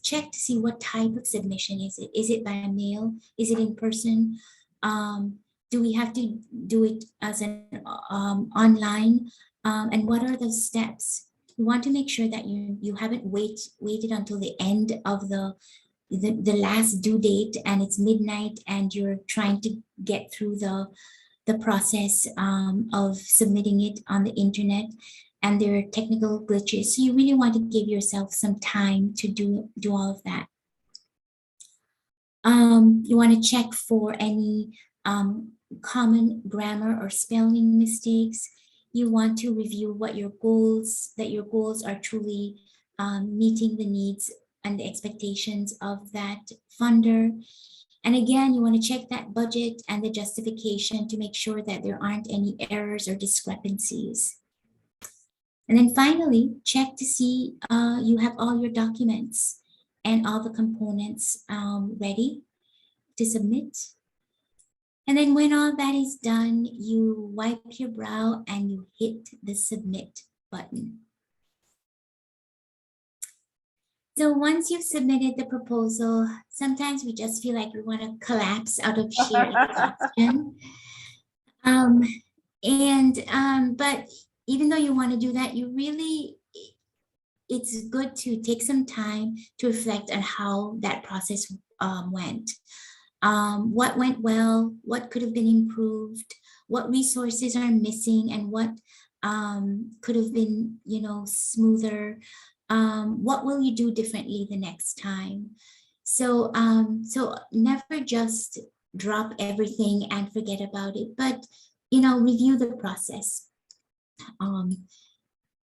check to see what type of submission is it. Is it by mail? Is it in person? Do we have to do it as an online? And what are the steps? You want to make sure that you haven't waited until the end of the last due date and it's midnight and you're trying to get through the process of submitting it on the internet, and there are technical glitches. So you really want to give yourself some time to do all of that. You want to check for any common grammar or spelling mistakes. You want to review what your goals are truly meeting the needs and the expectations of that funder. And again, you want to check that budget and the justification to make sure that there aren't any errors or discrepancies. And then finally, check to see you have all your documents and all the components ready to submit. And then when all that is done, you wipe your brow and you hit the submit button. So once you've submitted the proposal, sometimes we just feel like we want to collapse out of sheer exhaustion. But even though you want to do that, it's good to take some time to reflect on how that process went. What went well, what could have been improved, what resources are missing, and what could have been, smoother. What will you do differently the next time? So never just drop everything and forget about it, but review the process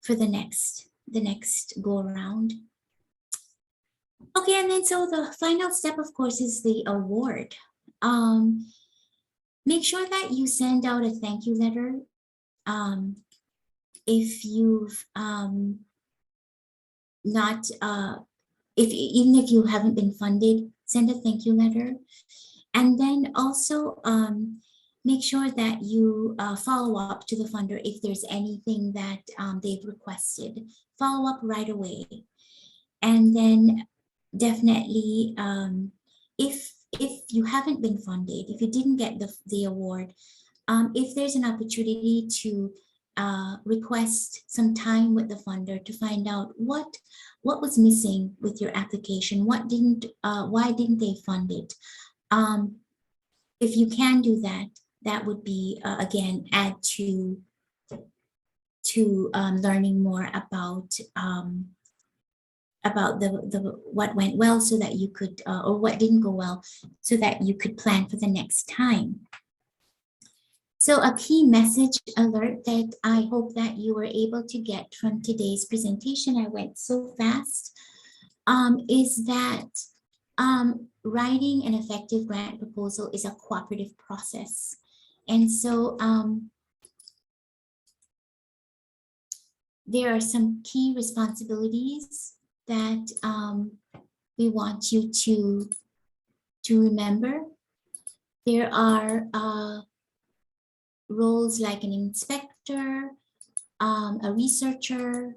for the next go around. Okay, and then so the final step, of course, is the award. Make sure that you send out a thank you letter. If you've even if you haven't been funded, send a thank you letter. And then also make sure that you follow up to the funder if there's anything that they've requested. Follow up right away. And then definitely, if you haven't been funded, if you didn't get the award, if there's an opportunity to request some time with the funder to find out what was missing with your application, why didn't they fund it? If you can do that, that would be again add to learning more about the what went well, so that you could or what didn't go well, so that you could plan for the next time. So a key message alert that I hope that you were able to get from today's presentation, I went so fast, is that writing an effective grant proposal is a cooperative process. And so there are some key responsibilities that we want you to remember. There are roles like an inspector, a researcher,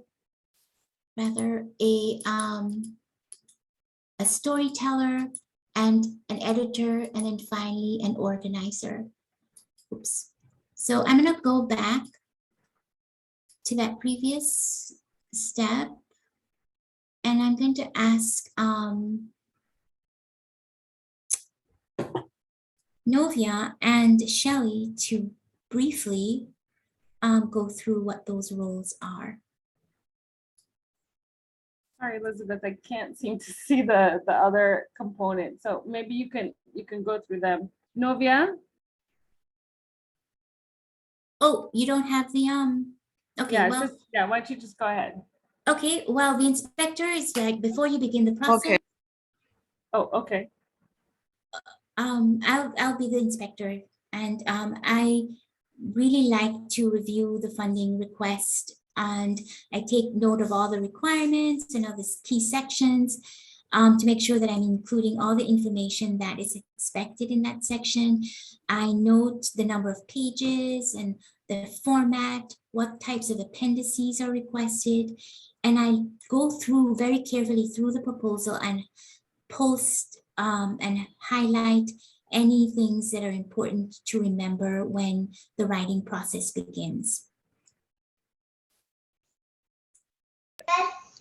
rather a storyteller, and an editor, and then finally an organizer. Oops. So I'm going to go back to that previous step, and I'm going to ask Novia and Shelley to briefly go through what those roles are. Sorry, Elizabeth, I can't seem to see the other component. So maybe you can go through them. Novia? Oh, you don't have the okay, Yeah, well, yeah, why don't you just go ahead? okay, well, the inspector is like before you begin the process. Okay. Oh, okay. I'll be the inspector, and I really like to review the funding request, and I take note of all the requirements and all the key sections to make sure that I'm including all the information that is expected in that section. I note the number of pages and the format, what types of appendices are requested, and I go through very carefully through the proposal and post and highlight any things that are important to remember when the writing process begins.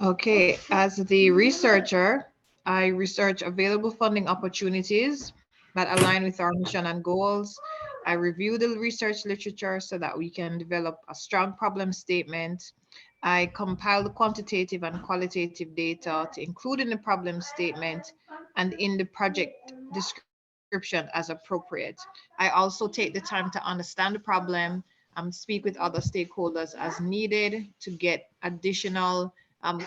Okay, as the researcher, I research available funding opportunities that align with our mission and goals. I review the research literature so that we can develop a strong problem statement. I compile the quantitative and qualitative data to include in the problem statement and in the project description as appropriate. I also take the time to understand the problem, speak with other stakeholders as needed to get additional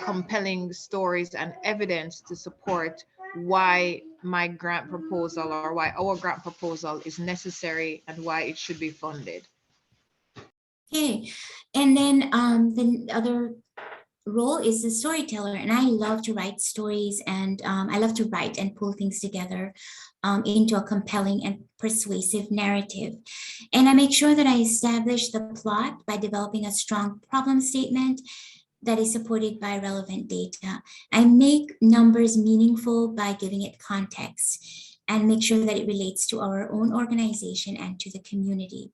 compelling stories and evidence to support why my grant proposal or why our grant proposal is necessary and why it should be funded. Okay, and then the other role is the storyteller, and I love to write stories, and I love to write and pull things together into a compelling and persuasive narrative. And I make sure that I establish the plot by developing a strong problem statement that is supported by relevant data. I make numbers meaningful by giving it context and make sure that it relates to our own organization and to the community.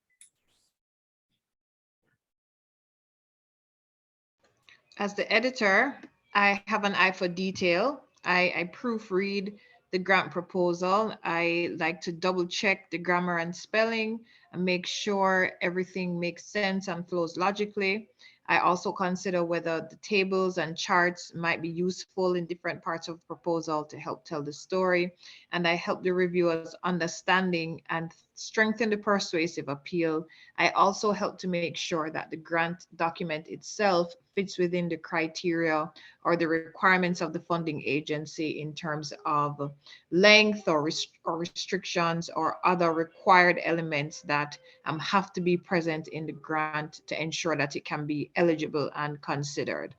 As the editor, I have an eye for detail. I proofread the grant proposal. I like to double check the grammar and spelling and make sure everything makes sense and flows logically. I also consider whether the tables and charts might be useful in different parts of the proposal to help tell the story. And I help the reviewers understanding and strengthen the persuasive appeal. I also help to make sure that the grant document itself fits within the criteria or the requirements of the funding agency in terms of length or restrictions or other required elements that have to be present in the grant to ensure that it can be eligible and considered.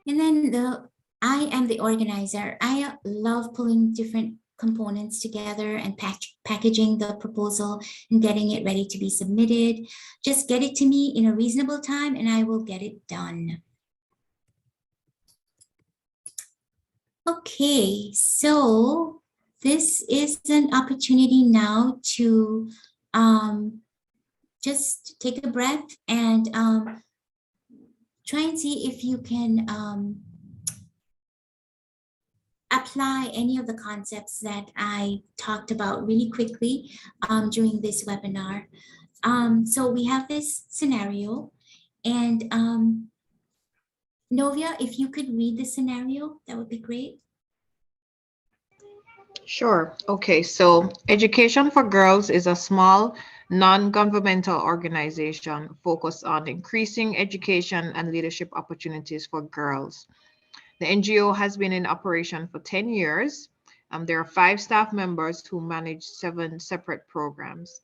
And then I am the organizer. I love pulling different components together and packaging the proposal and getting it ready to be submitted. Just get it to me in a reasonable time and I will get it done. Okay, so this is an opportunity now to just take a breath and try and see if you can apply any of the concepts that I talked about really quickly during this webinar. So we have this scenario, and Novia, if you could read the scenario, that would be great. Sure. Okay, so Education for Girls is a small, non-governmental organization focused on increasing education and leadership opportunities for girls. The NGO has been in operation for 10 years. There are 5 staff members who manage 7 separate programs.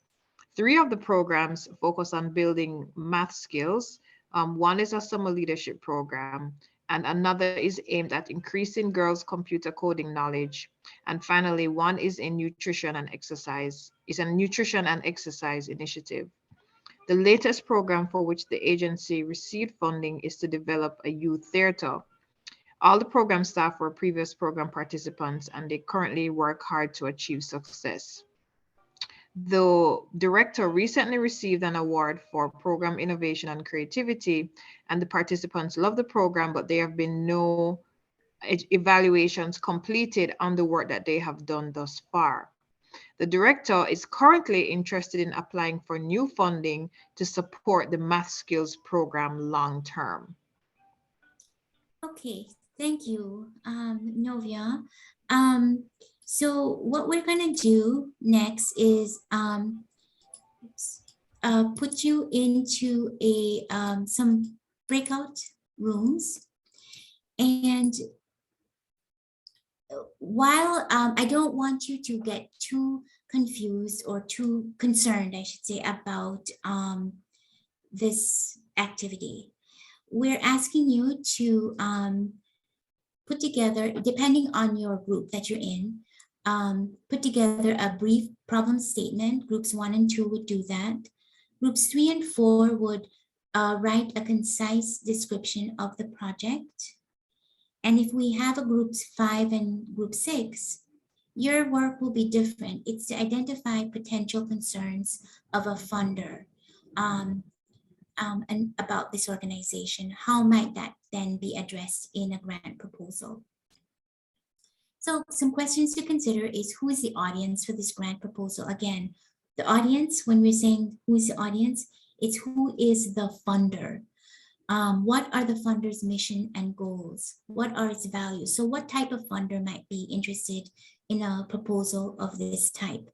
3 of the programs focus on building math skills. One is a summer leadership program, and another is aimed at increasing girls' computer coding knowledge. And finally, one is a nutrition and exercise initiative. The latest program for which the agency received funding is to develop a youth theater. All the program staff were previous program participants, and they currently work hard to achieve success. The director recently received an award for program innovation and creativity, and the participants love the program, but there have been no evaluations completed on the work that they have done thus far. The director is currently interested in applying for new funding to support the math skills program long term. Okay, Thank you, Novia. Um, so what we're gonna do next is put you into some breakout rooms. And while I don't want you to get too confused or too concerned, I should say, about this activity, we're asking you to put together, depending on your group that you're in, put together a brief problem statement. Groups 1 and 2 would do that. Groups 3 and 4 would write a concise description of the project. And if we have a groups 5 and group 6, your work will be different. It's to identify potential concerns of a funder and about this organization. How might that then be addressed in a grant proposal? So some questions to consider is, who is the audience for this grant proposal? Again, the audience, when we're saying who is the audience, it's who is the funder. What are the funder's mission and goals? What are its values? So what type of funder might be interested in a proposal of this type?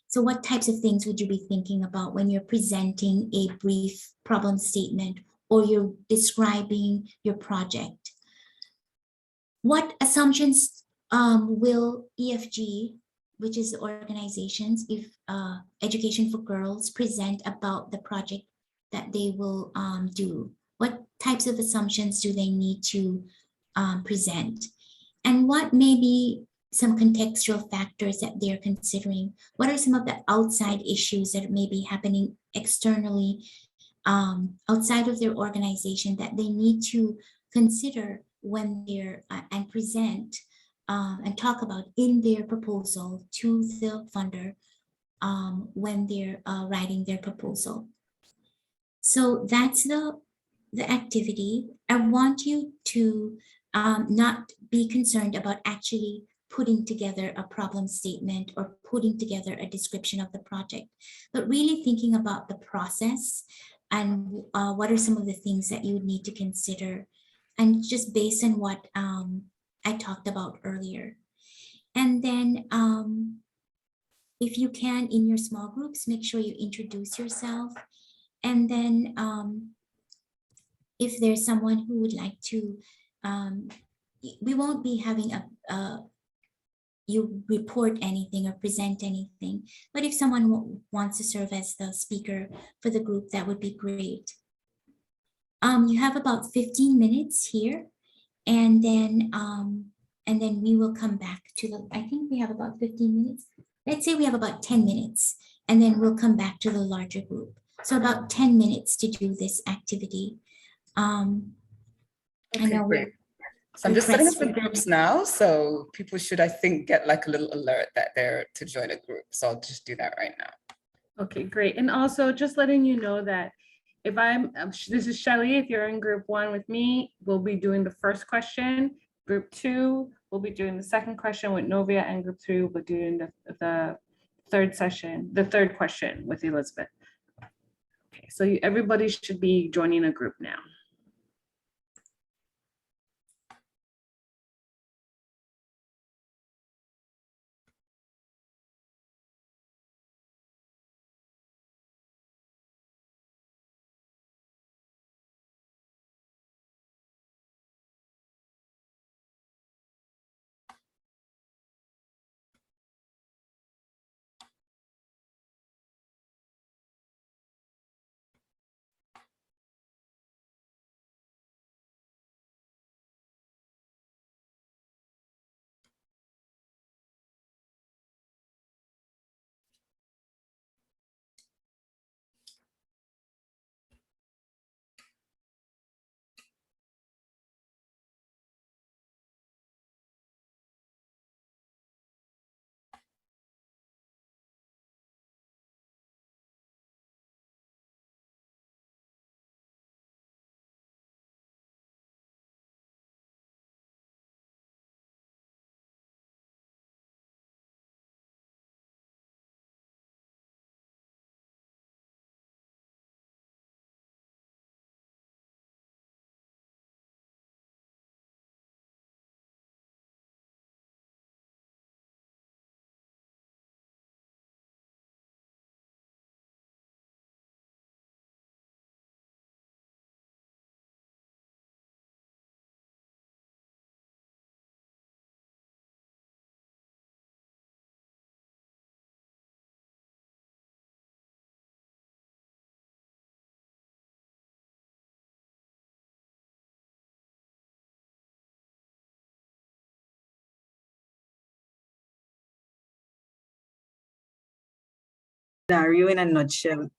So what types of things would you be thinking about when you're presenting a brief problem statement or you're describing your project? What assumptions will EFG, which is the organizations, if Education for Girls, present about the project that they will do? What types of assumptions do they need to present? And what may be some contextual factors that they're considering? What are some of the outside issues that may be happening externally outside of their organization that they need to consider when they're and present and talk about in their proposal to the funder when they're writing their proposal? So that's the activity. I want you to not be concerned about actually putting together a problem statement or putting together a description of the project, but really thinking about the process and what are some of the things that you would need to consider, and just based on what I talked about earlier. And then if you can, in your small groups, make sure you introduce yourself. And then if there's someone who would like to, we won't be having you report anything or present anything, but if someone wants to serve as the speaker for the group, that would be great. You have about 15 minutes here, and then we will come back to the, I think we have about 15 minutes. Let's say we have about 10 minutes, and then we'll come back to the larger group. So about 10 minutes to do this activity. I know great. So I'm just setting up the groups now. So people should, I think, get like a little alert that they're to join a group. So I'll just do that right now. Okay, great. And also just letting you know that if this is Shelly, if you're in group 1 with me, we'll be doing the first question. Group 2, we'll be doing the second question with Novia, and group 3 will be doing the third question with Elisabeth. Okay, so everybody should be joining a group now. scenario in a nutshell.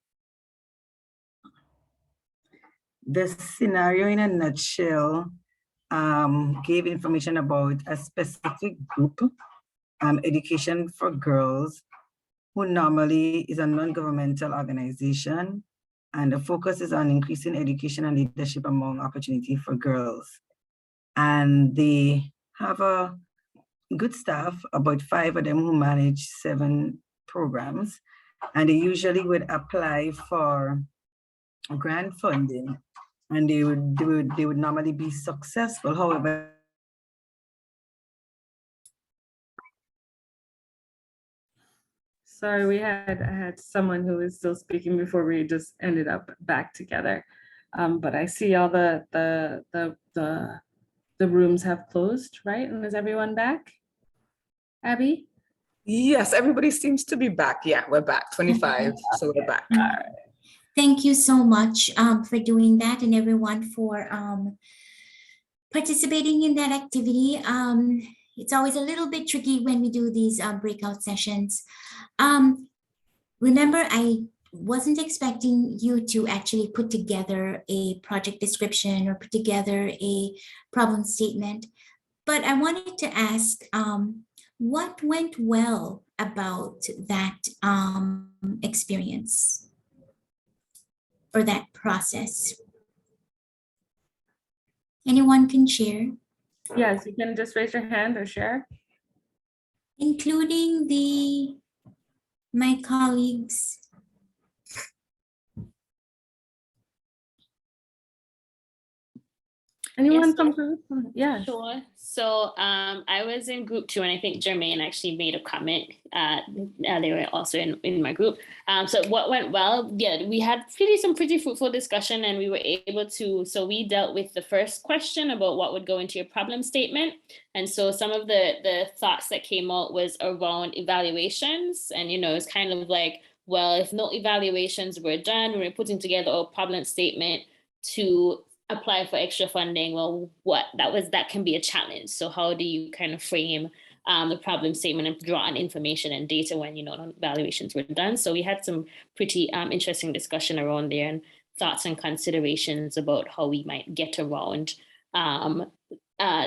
The scenario in a nutshell gave information about a specific group, Education for Girls, who normally is a non-governmental organization, and the focus is on increasing education and leadership among opportunity for girls. And they have a good staff, about 5 of them who manage 7 programs, and they usually would apply for grant funding, and they would normally be successful. However, Sorry, I had someone who was still speaking before we just ended up back together. But I see all the rooms have closed, right? And is everyone back? Abby? Yes, everybody seems to be back. Yeah, we're back. 25, so we're back. Thank you so much for doing that, and everyone for participating in that activity. It's always a little bit tricky when we do these breakout sessions. Remember, I wasn't expecting you to actually put together a project description or put together a problem statement, but I wanted to ask what went well about that experience or that process? Anyone can share, Yes, you can just raise your hand or share. including my colleagues. Anyone Yes, from group? Yeah. Sure. So I was in group 2, and I think Jermaine actually made a comment. They were also in my group. So what went well? Yeah, we had some pretty fruitful discussion, and we were able to. So we dealt with the first question about what would go into your problem statement, and so some of the thoughts that came out was around evaluations, and it's kind of like, well, if no evaluations were done, we were putting together a problem statement to apply for extra funding. Well, that can be a challenge. So how do you kind of frame the problem statement and draw on information and data when no evaluations were done? So we had some pretty interesting discussion around there, and thoughts and considerations about how we might get around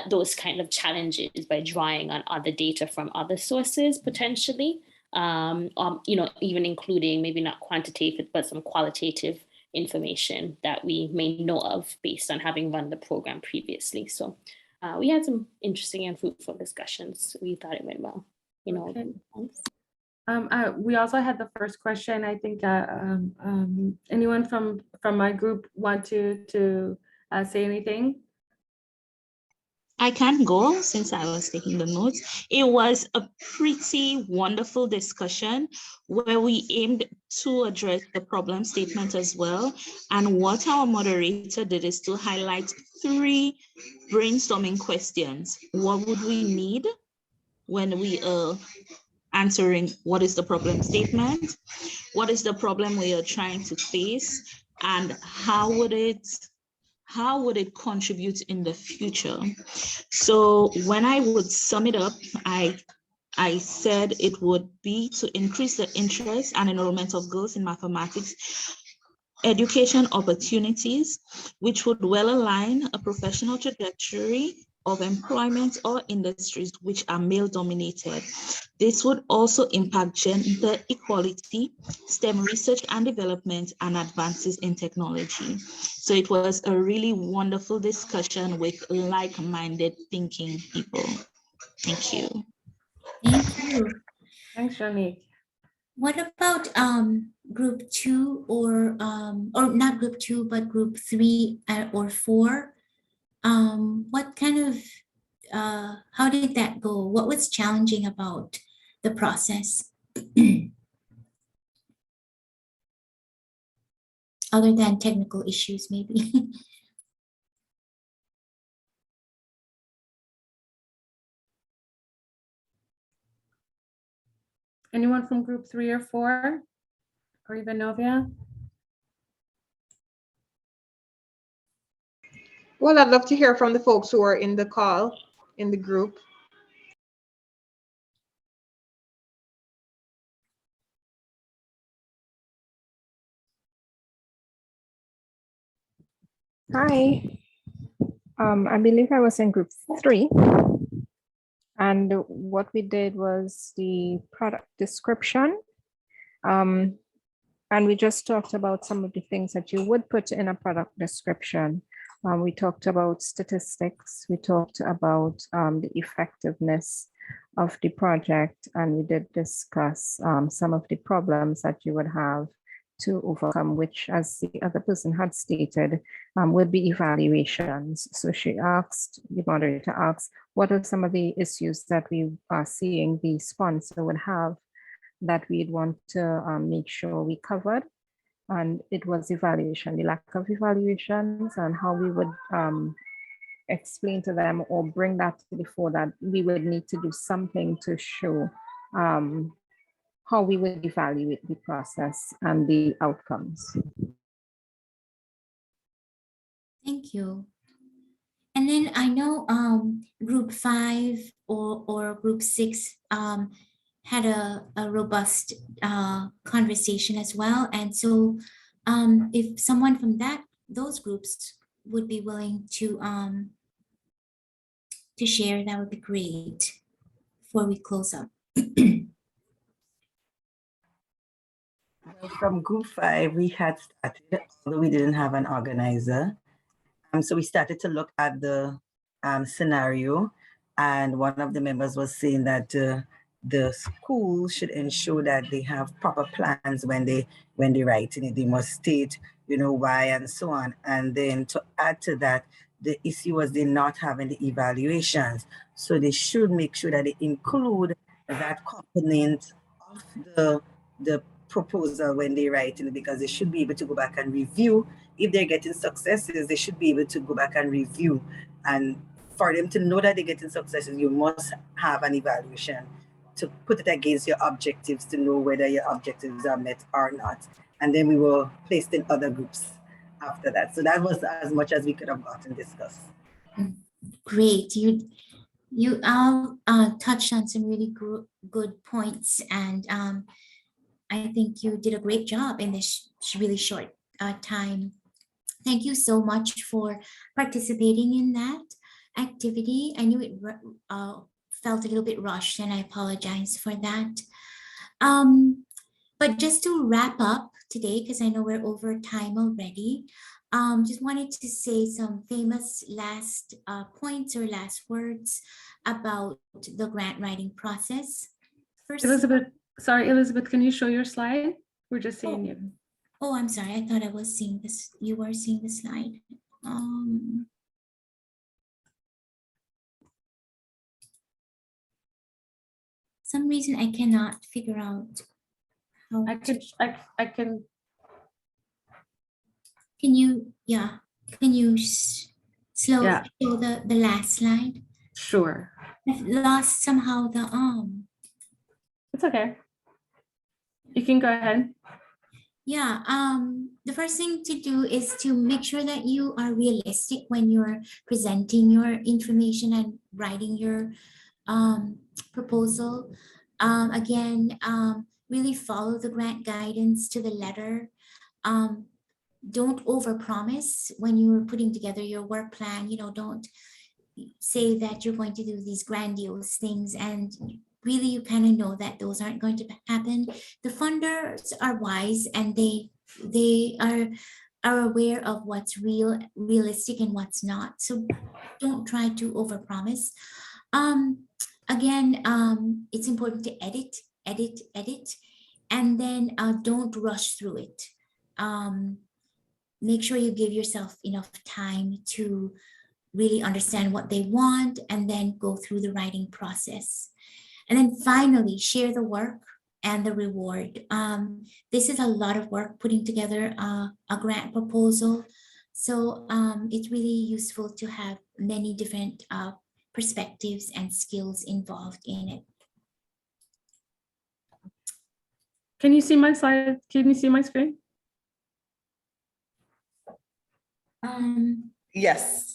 those kind of challenges by drawing on other data from other sources potentially, even including maybe not quantitative but some qualitative information that we may know of based on having run the program previously. So we had some interesting and fruitful discussions. We thought it went well. Okay. We also had the first question. I think anyone from my group want to say anything? I can't go since I was taking the notes. It was a pretty wonderful discussion where we aimed to address the problem statement as well. And what our moderator did is to highlight 3 brainstorming questions. What would we need when we are answering what is the problem statement? What is the problem we are trying to face? And how would it contribute in the future? So when I would sum it up, I said it would be to increase the interest and enrollment of girls in mathematics education opportunities, which would well align a professional trajectory of employment or industries which are male dominated. This would also impact gender equality, STEM research and development, and advances in technology. So it was a really wonderful discussion with like-minded thinking people. Thank you. Thank you. Thanks, Jonique. What about group 2 or not group 2 but group 3 or 4? What kind of how did that go? What was challenging about the process? Other than technical issues, maybe. Anyone from group 3 or 4? Or even Novia? Well, I'd love to hear from the folks who are in the call, in the group. Hi. I believe I was in group 3. And what we did was the product description. And we just talked about some of the things that you would put in a product description. We talked about statistics. We talked about the effectiveness of the project. And we did discuss some of the problems that you would have to overcome, which, as the other person had stated, would be evaluations. So she asked, the moderator asked, what are some of the issues that we are seeing the sponsor would have that we'd want to make sure we covered? And it was evaluation, the lack of evaluations, and how we would explain to them or bring that to the fore that we would need to do something to show how we would evaluate the process and the outcomes. Thank you. And then I know group 5 or group 6 had a robust conversation as well. And so if someone from those groups would be willing to share, that would be great before we close up. From group 5, we had started, although we didn't have an organizer. So we started to look at the scenario, and one of the members was saying that the school should ensure that they have proper plans when they write in it. They must state, why and so on. And then to add to that, the issue was they not having the evaluations. So they should make sure that they include that component of the proposal when they write it, because they should be able to go back and review. If they're getting successes, they should be able to go back and review. And for them to know that they're getting successes, you must have an evaluation to put it against your objectives to know whether your objectives are met or not. And then we were placed in other groups after that. So that was as much as we could have gotten discussed. Great. You all touched on some really good points, and I think you did a great job in this really short time. Thank you so much for participating in that activity. I knew it felt a little bit rushed, and I apologize for that. But just to wrap up today, because I know we're over time already, just wanted to say some famous last points or last words about the grant writing process. First, Elizabeth, can you show your slide? We're just seeing you. Oh, I'm sorry. I thought I was seeing this. You were seeing the slide. Some reason I cannot figure out how. I can. Can you? Yeah. Can you show the last slide? Sure. I've lost somehow the It's okay. You can go ahead. Yeah, the first thing to do is to make sure that you are realistic when you're presenting your information and writing your proposal. Again, really follow the grant guidance to the letter. Don't overpromise when you're putting together your work plan. Don't say that you're going to do these grandiose things and really you kind of know that those aren't going to happen. The funders are wise, and they are aware of what's realistic and what's not. So don't try to overpromise. Again, it's important to edit, and then don't rush through it. Make sure you give yourself enough time to really understand what they want and then go through the writing process. And then finally, share the work and the reward. This is a lot of work putting together a grant proposal. So it's really useful to have many different perspectives and skills involved in it. Can you see my slide? Can you see my screen? Yes.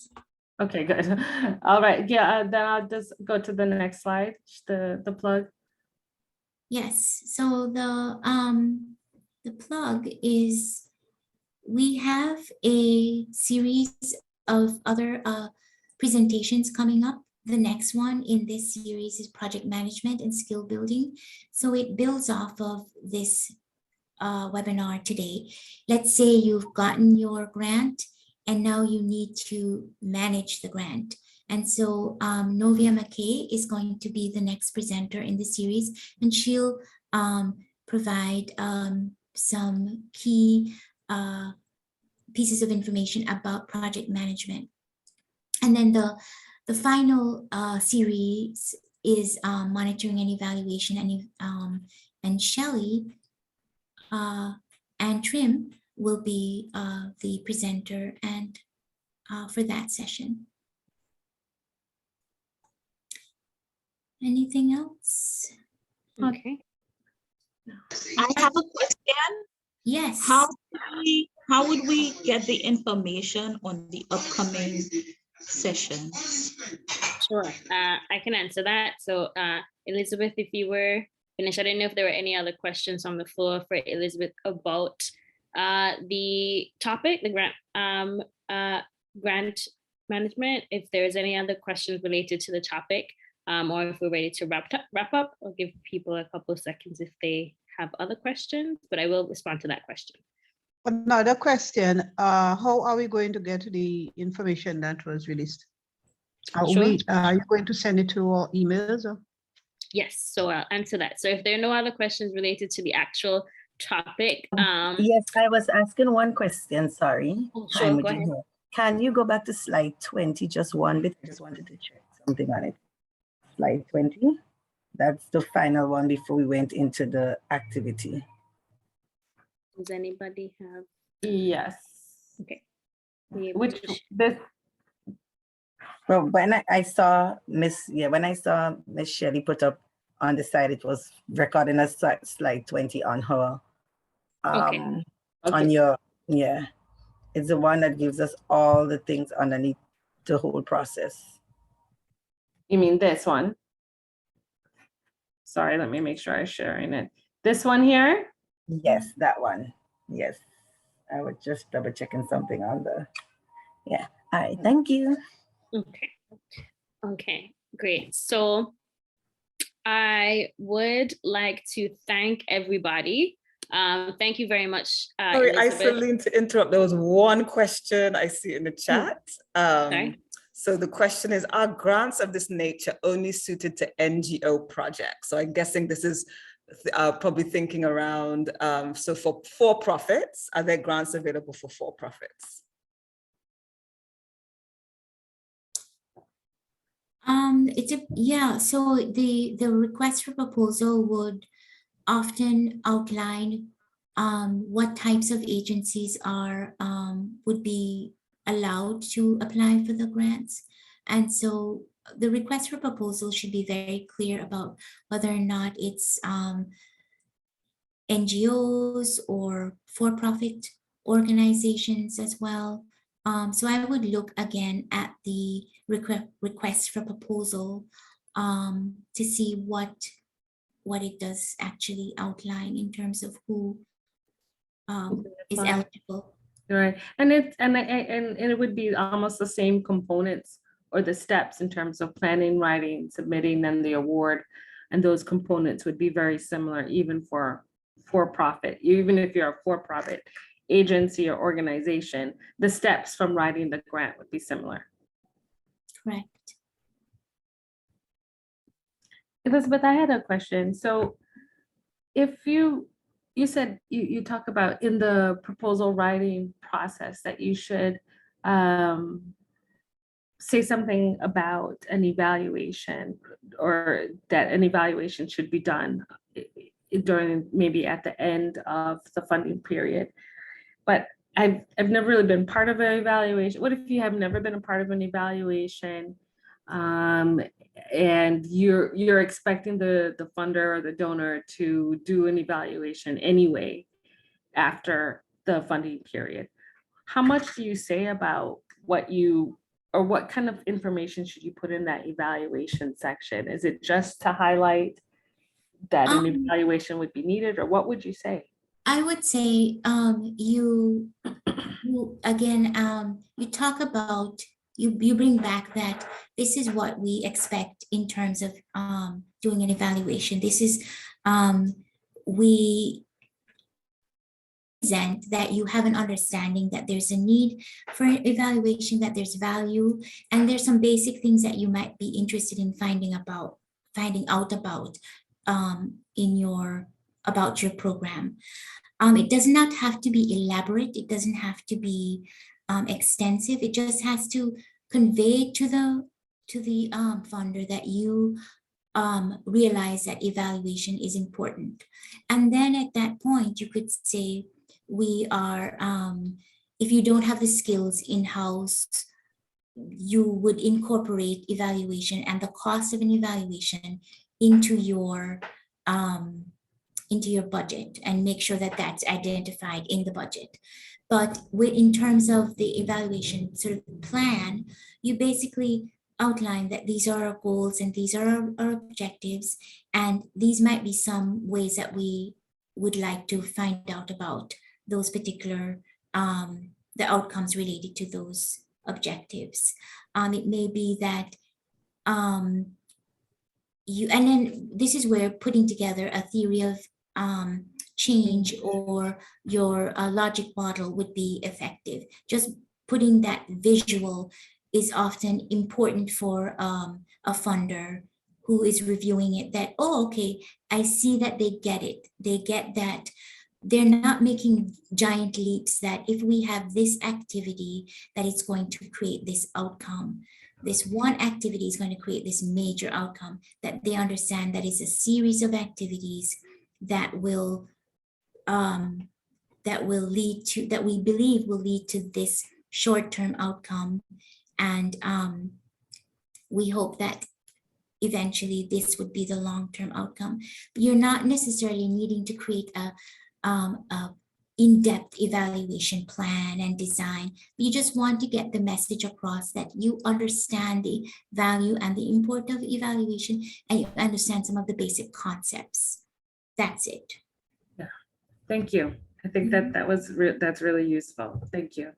Okay, good. All right. Yeah, then I'll just go to the next slide, the plug. Yes. So the plug is we have a series of other presentations coming up. The next one in this series is project management and skill building. So it builds off of this webinar today. Let's say you've gotten your grant and now you need to manage the grant. And so Novia McKay is going to be the next presenter in the series, and she'll provide some key pieces of information about project management. And then the final series is monitoring and evaluation, and Shelley and Trim will be the presenter and for that session. Anything else? Okay. I have a question. Yes. How would we get the information on the upcoming sessions? Sure. I can answer that. So Elizabeth, if you were finished, I didn't know if there were any other questions on the floor for Elizabeth about the topic, the grant management. If there's any other questions related to the topic, or if we're ready to wrap up, I'll give people a couple of seconds if they have other questions, but I will respond to that question. Another question, how are we going to get the information that was released? Are you going to send it to our emails? Or? Yes, so I'll answer that. So if there are no other questions related to the actual topic. Yes, I was asking one question, sorry. Sure, go ahead. Can you go back to slide 20, just one bit? I just wanted to check something on it. Slide 20, that's the final one before we went into the activity. Does anybody have? Yes. Okay. Which this? Well, when I saw Miss Shelley put up on the side, it was recording as slide 20 on her. Okay. On your, yeah. It's the one that gives us all the things underneath the whole process. You mean this one? Sorry, let me make sure I'm sharing it. This one here? Yes, that one. Yes. I was just double checking something on the, yeah. All right, thank you. Okay. Okay, great. So I would like to thank everybody. Thank you very much, Sorry, Elisabeth. Iceline, to interrupt. There was one question I see in the chat. Okay. So the question is, are grants of this nature only suited to NGO projects? So I'm guessing this is probably thinking around, so for for-profits, are there grants available for for-profits? So the request for proposal would often outline what types of agencies are would be allowed to apply for the grants. And so the request for proposal should be very clear about whether or not it's NGOs or for-profit organizations as well. So I would look again at the request for proposal to see what it does actually outline in terms of who is eligible. Right, and it would be almost the same components or the steps in terms of planning, writing, submitting, and the award, and those components would be very similar even for-profit. Even if you're a for-profit agency or organization, the steps from writing the grant would be similar. Correct. Elizabeth, I had a question. So if you said you talk about in the proposal writing process that you should say something about an evaluation, or that an evaluation should be done during maybe at the end of the funding period. But I've never really been part of an evaluation. What if you have never been a part of an evaluation, and you're expecting the funder or the donor to do an evaluation anyway after the funding period? How much do you say about what kind of information should you put in that evaluation section? Is it just to highlight that an evaluation would be needed, or what would you say? I would say you again you talk about you bring back that this is what we expect in terms of doing an evaluation. This is we present that you have an understanding that there's a need for evaluation, that there's value, and there's some basic things that you might be interested in finding out about in your about your program. It does not have to be elaborate. It doesn't have to be extensive. It just has to convey to the funder that you realize that evaluation is important. And then at that point, you could say, we are, if you don't have the skills in-house, you would incorporate evaluation and the cost of an evaluation into your budget and make sure that that's identified in the budget. But in terms of the evaluation sort of plan, you basically outline that these are our goals and these are our objectives, and these might be some ways that we would like to find out about those particular the outcomes related to those objectives. It may be that and then this is where putting together a theory of change or your logic model would be effective. Just putting that visual is often important for a funder who is reviewing it, that, oh, okay, I see that they get it. They get that they're not making giant leaps, that if we have this activity, that it's going to create this outcome. This one activity is going to create this major outcome, that they understand that it's a series of activities that will lead to, that we believe will lead to this short-term outcome. And we hope that eventually this would be the long-term outcome. But you're not necessarily needing to create a in-depth evaluation plan and design. You just want to get the message across that you understand the value and the importance of evaluation, and you understand some of the basic concepts. That's it. Yeah, thank you. I think that that's really useful. Thank you.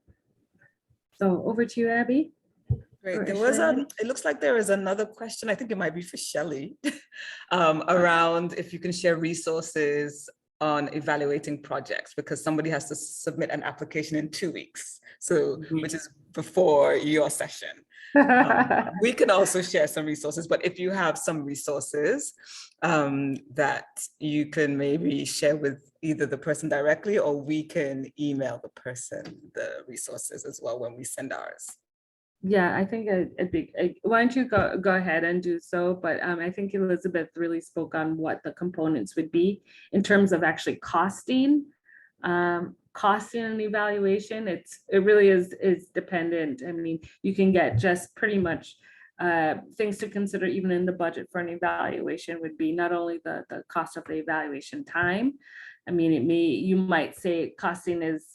So over to you, Abby. Great. There was it looks like there is another question. I think it might be for Shelley around if you can share resources on evaluating projects, because somebody has to submit an application in 2 weeks. So, which is before your session. We can also share some resources, but if you have some resources that you can maybe share with either the person directly, or we can email the person the resources as well when we send ours. Yeah, I think why don't you go ahead and do so, but I think Elisabeth really spoke on what the components would be in terms of actually costing an evaluation. It really is dependent. I mean, you can get just pretty much things to consider even in the budget for an evaluation would be not only the cost of the evaluation time. I mean, you might say costing is,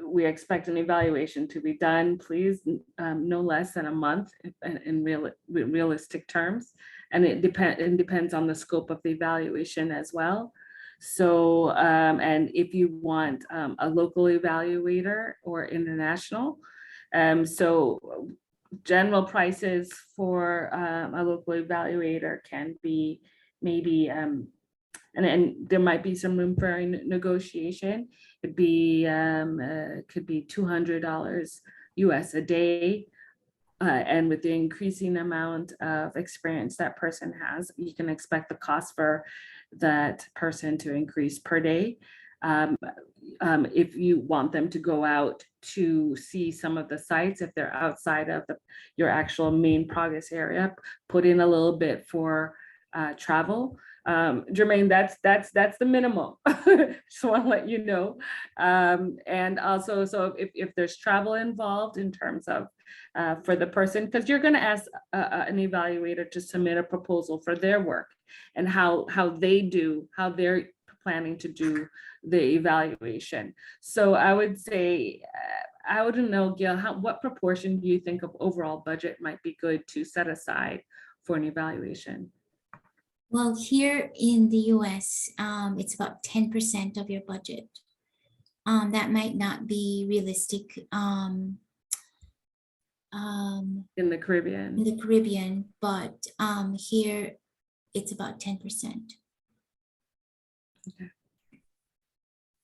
we expect an evaluation to be done, please, no less than a month in realistic terms. And it depends on the scope of the evaluation as well. So, and if you want a local evaluator or international, so general prices for a local evaluator can be maybe, and there might be some room for negotiation. It'd be could be $200 US a day, and with the increasing amount of experience that person has, you can expect the cost for that person to increase per day. If you want them to go out to see some of the sites, if they're outside of your actual main progress area, put in a little bit for travel. Jermaine, that's the minimum. Just want to let you know. And also, so if there's travel involved in terms of for the person, because you're going to ask an evaluator to submit a proposal for their work and how they're planning to do the evaluation. So I would say, I wouldn't know, Gail, what proportion do you think of overall budget might be good to set aside for an evaluation? Well, here in the US, it's about 10% of your budget. That might not be realistic In the Caribbean. in the Caribbean, but here it's about 10%.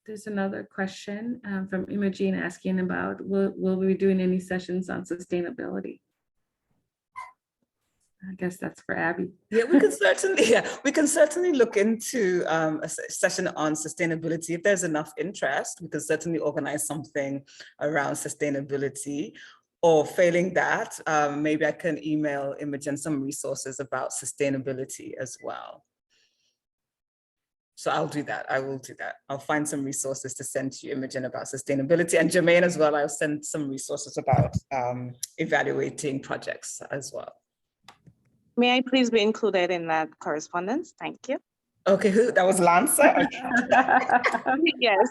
There's another question from Imogene asking about, will we be doing any sessions on sustainability? I guess that's for Abby. Yeah, we can certainly look into a session on sustainability. If there's enough interest, we can certainly organize something around sustainability. Or failing that, maybe I can email Imogen some resources about sustainability as well. So I'll do that. I will do that. I'll find some resources to send to you, Imogen, about sustainability, and Jermaine as well. I'll send some resources about evaluating projects as well. May I please be included in that correspondence? Thank you. Okay, that was Lancer? Okay. Yes.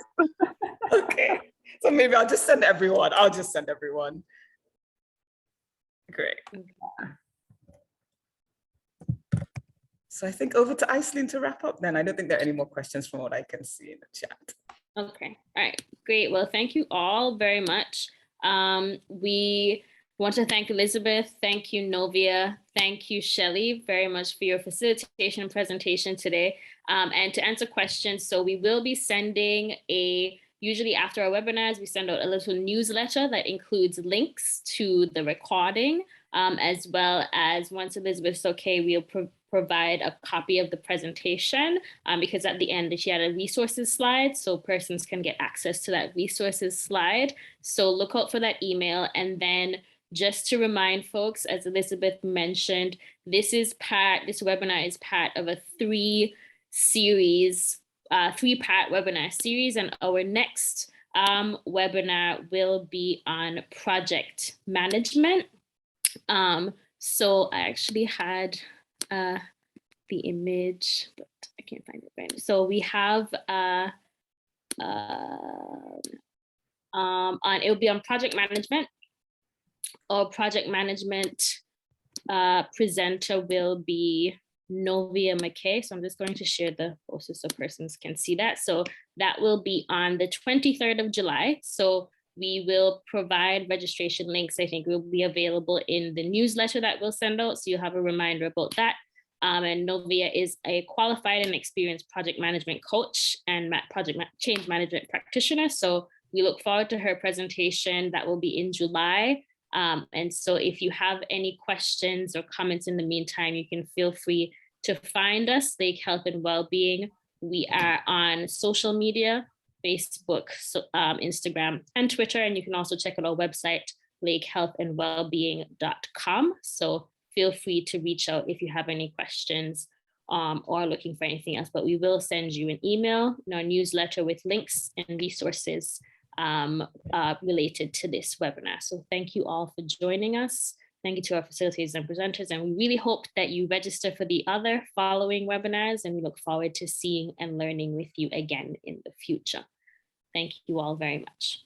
Okay, so maybe I'll just send everyone. I'll just send everyone. Great. So I think over to Aislinn to wrap up then. I don't think there are any more questions from what I can see in the chat. Okay, all right, great. Well, thank you all very much. We want to thank Elisabeth, thank you Novia, thank you Shelley very much for your facilitation and presentation today. And to answer questions, so we will be sending usually after our webinars, we send out a little newsletter that includes links to the recording, as well as once Elisabeth's okay, we'll provide a copy of the presentation because at the end she had a resources slide so persons can get access to that resources slide. So look out for that email. And then just to remind folks, as Elisabeth mentioned, this webinar is part of a three-part webinar series, and our next webinar will be on project management. So I actually had the image, but I can't find it right now. So we have it'll be on project management. Our project management presenter will be Novia McKay. So I'm just going to share the poster so persons can see that. So that will be on the 23rd of July. So we will provide registration links. I think will be available in the newsletter that we'll send out. So you'll have a reminder about that. And Novia is a qualified and experienced project management coach and change management practitioner. So we look forward to her presentation that will be in July. And so if you have any questions or comments in the meantime, you can feel free to find us, Lake Health and Wellbeing. We are on social media, Facebook, Instagram, and Twitter. And you can also check out our website, lakehealthandwellbeing.com. So feel free to reach out if you have any questions or looking for anything else. But we will send you an email in our newsletter with links and resources related to this webinar. So thank you all for joining us. Thank you to our facilitators and presenters. And we really hope that you register for the other following webinars, and we look forward to seeing and learning with you again in the future. Thank you all very much.